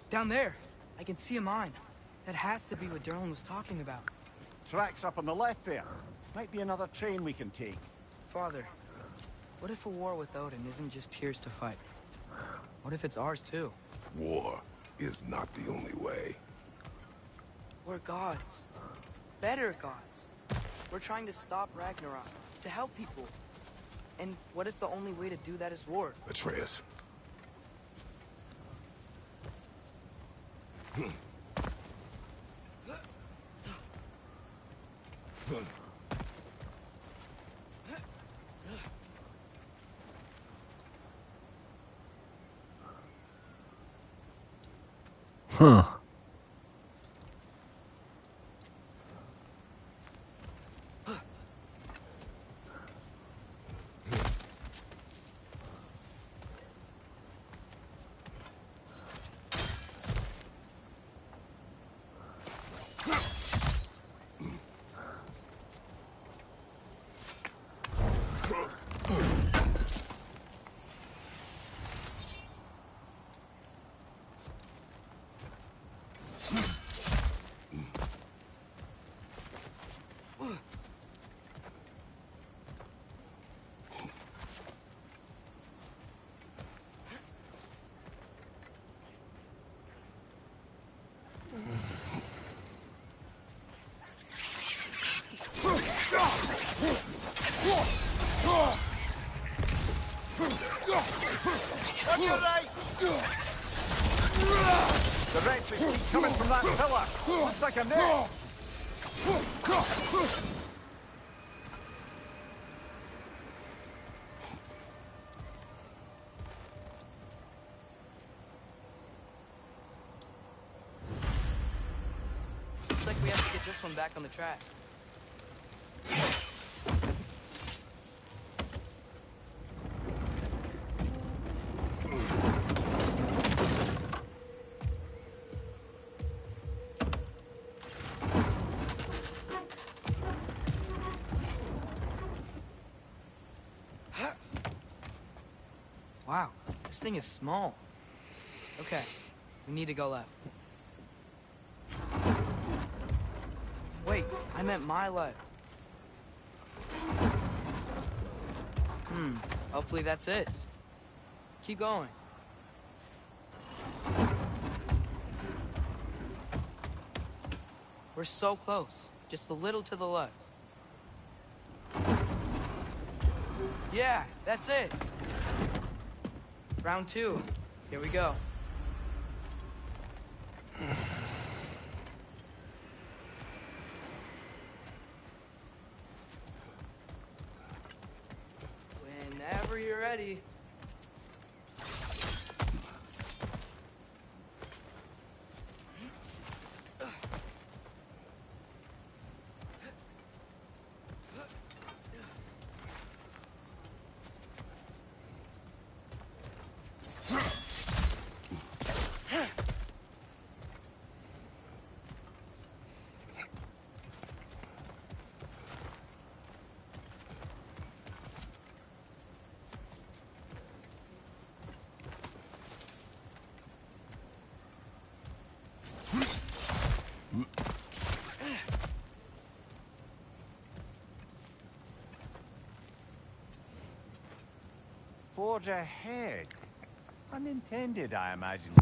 B: Down there, I can see a mine. That has to be what Derlin was talking about.
C: Tracks up on the left there. Might be another train we can take.
B: Father, what if a war with Odin isn't just tears to fight? What if it's ours too?
D: War is not the only way.
B: We're gods. Better gods. We're trying to stop Ragnarok, to help people. And what if the only way to do that is war?
D: Atreus.
A: Huh.
C: from that pillar. Looks like a net.
B: Looks like we have to get this one back on the track. Wow, this thing is small. Okay, we need to go left. Wait, I meant my left. Hopefully that's it. Keep going. We're so close. Just a little to the left. Yeah, that's it. Round 2. Here we go. Whenever you're ready.
C: Forge ahead. Unintended, I imagine.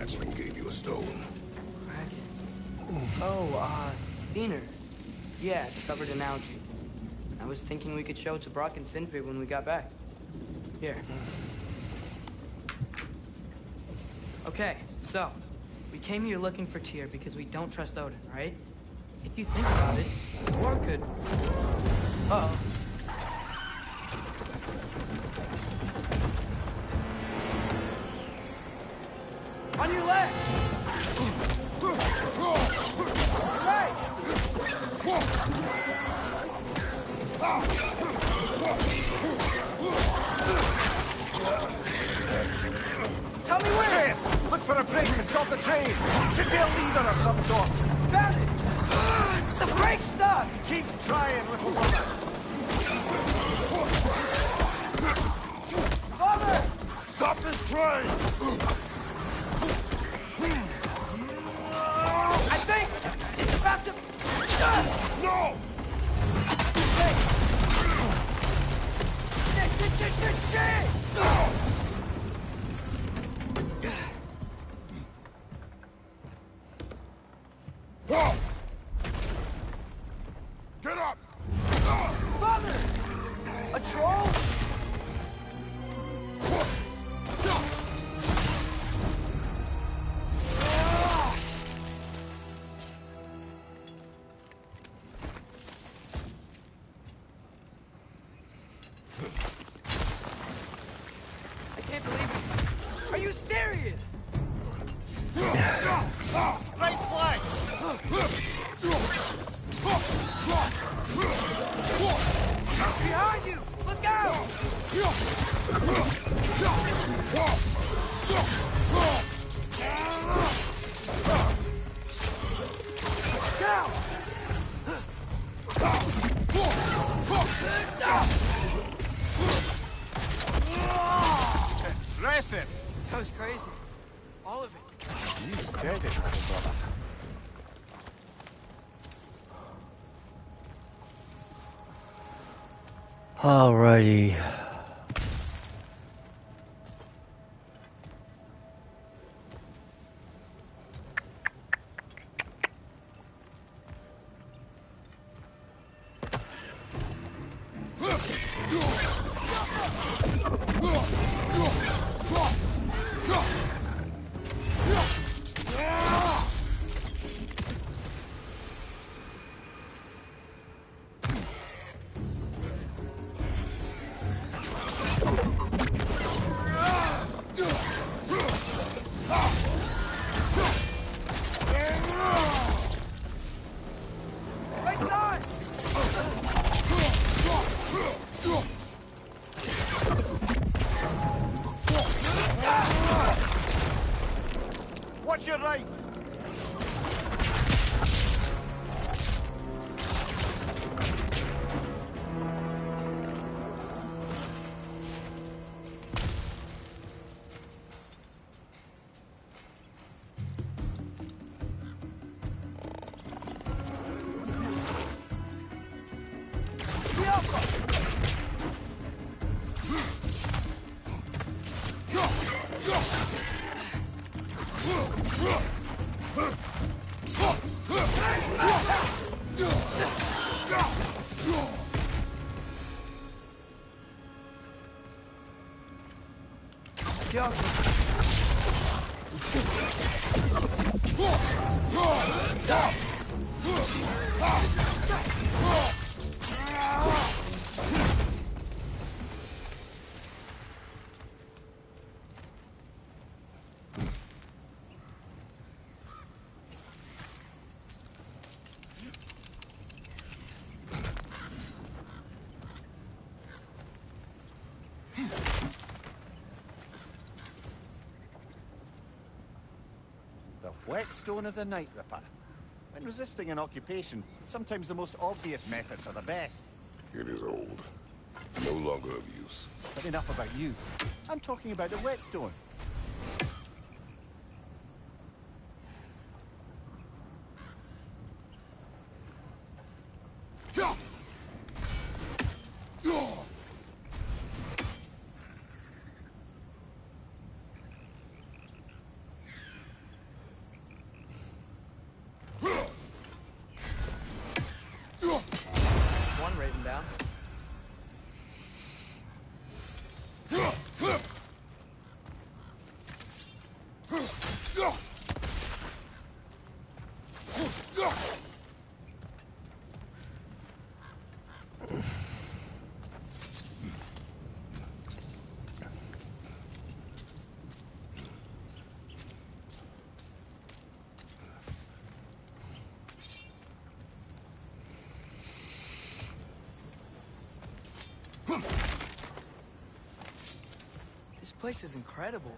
D: Hatchling gave you a stone.
B: Kraken. Oh, Diener. Yeah, it's covered in algae. I was thinking we could show it to Brock and Sindri when we got back. Here. Okay, so, we came here looking for Tyr because we don't trust Odin, right? If you think about it, War could... Uh-oh. On your left! Right! door. Found it! The brake's stuck!
C: Keep trying, little brother.
B: Father!
C: Stop this train!
B: I think it's about to...
C: No!
B: Shit!
C: Get up!
B: Father! A troll? I can't believe this. Are you serious?
C: Right flag!
B: Behind you! Look out! Down!
C: Impressive!
B: That was crazy. All of it.
C: You said it, little brother.
A: Alrighty.
B: Right side!
C: Watch your right! The whetstone of the Night Ripper. When resisting an occupation, sometimes the most obvious methods are the best.
D: It is old. No longer of use.
C: But enough about you. I'm talking about the whetstone.
B: One raven down. This place is incredible.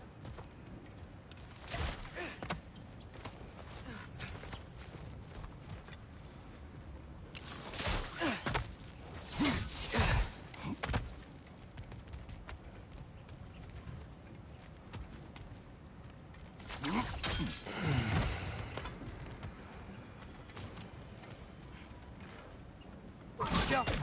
B: Gotcha!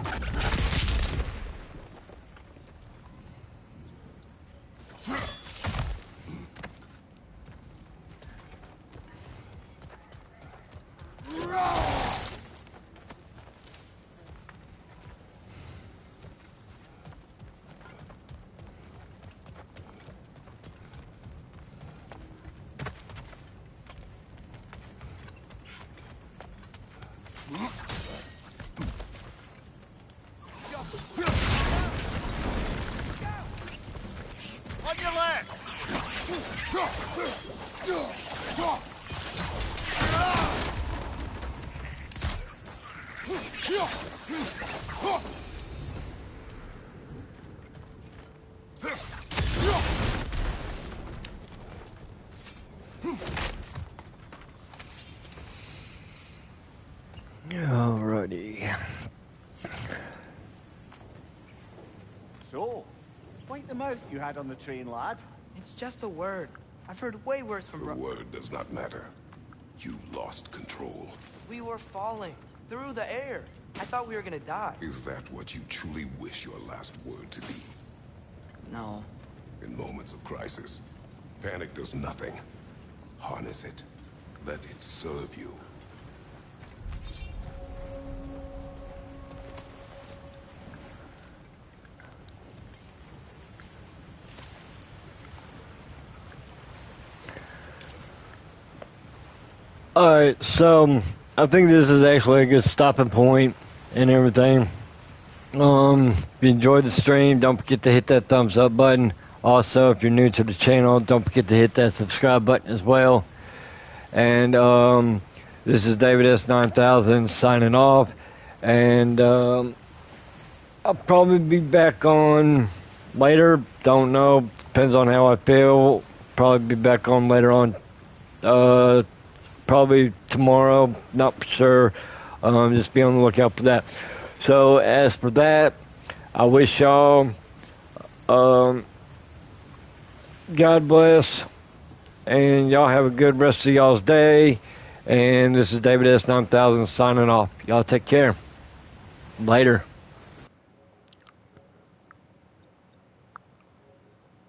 C: On your left!
A: Alrighty.
C: So, quite the mouth you had on the train, lad.
B: It's just a word. I've heard way worse from
D: The word does not matter. You lost control.
B: We were falling through the air. I thought we were gonna die.
D: Is that what you truly wish your last word to be?
B: No.
D: In moments of crisis, panic does nothing. Harness it. Let it serve you.
A: Alright, so I think this is actually a good stopping point and everything. If you enjoyed the stream, don't forget to hit that thumbs up button. Also, if you're new to the channel, don't forget to hit that subscribe button as well. And this is David S9000 signing off. And I'll probably be back on later. Don't know. Depends on how I feel. Probably be back on later on. Probably tomorrow. Not sure. Just be on the lookout for that. So as for that, I wish y'all God bless, and y'all have a good rest of y'all's day. And this is David S9000 signing off. Y'all take care. Later.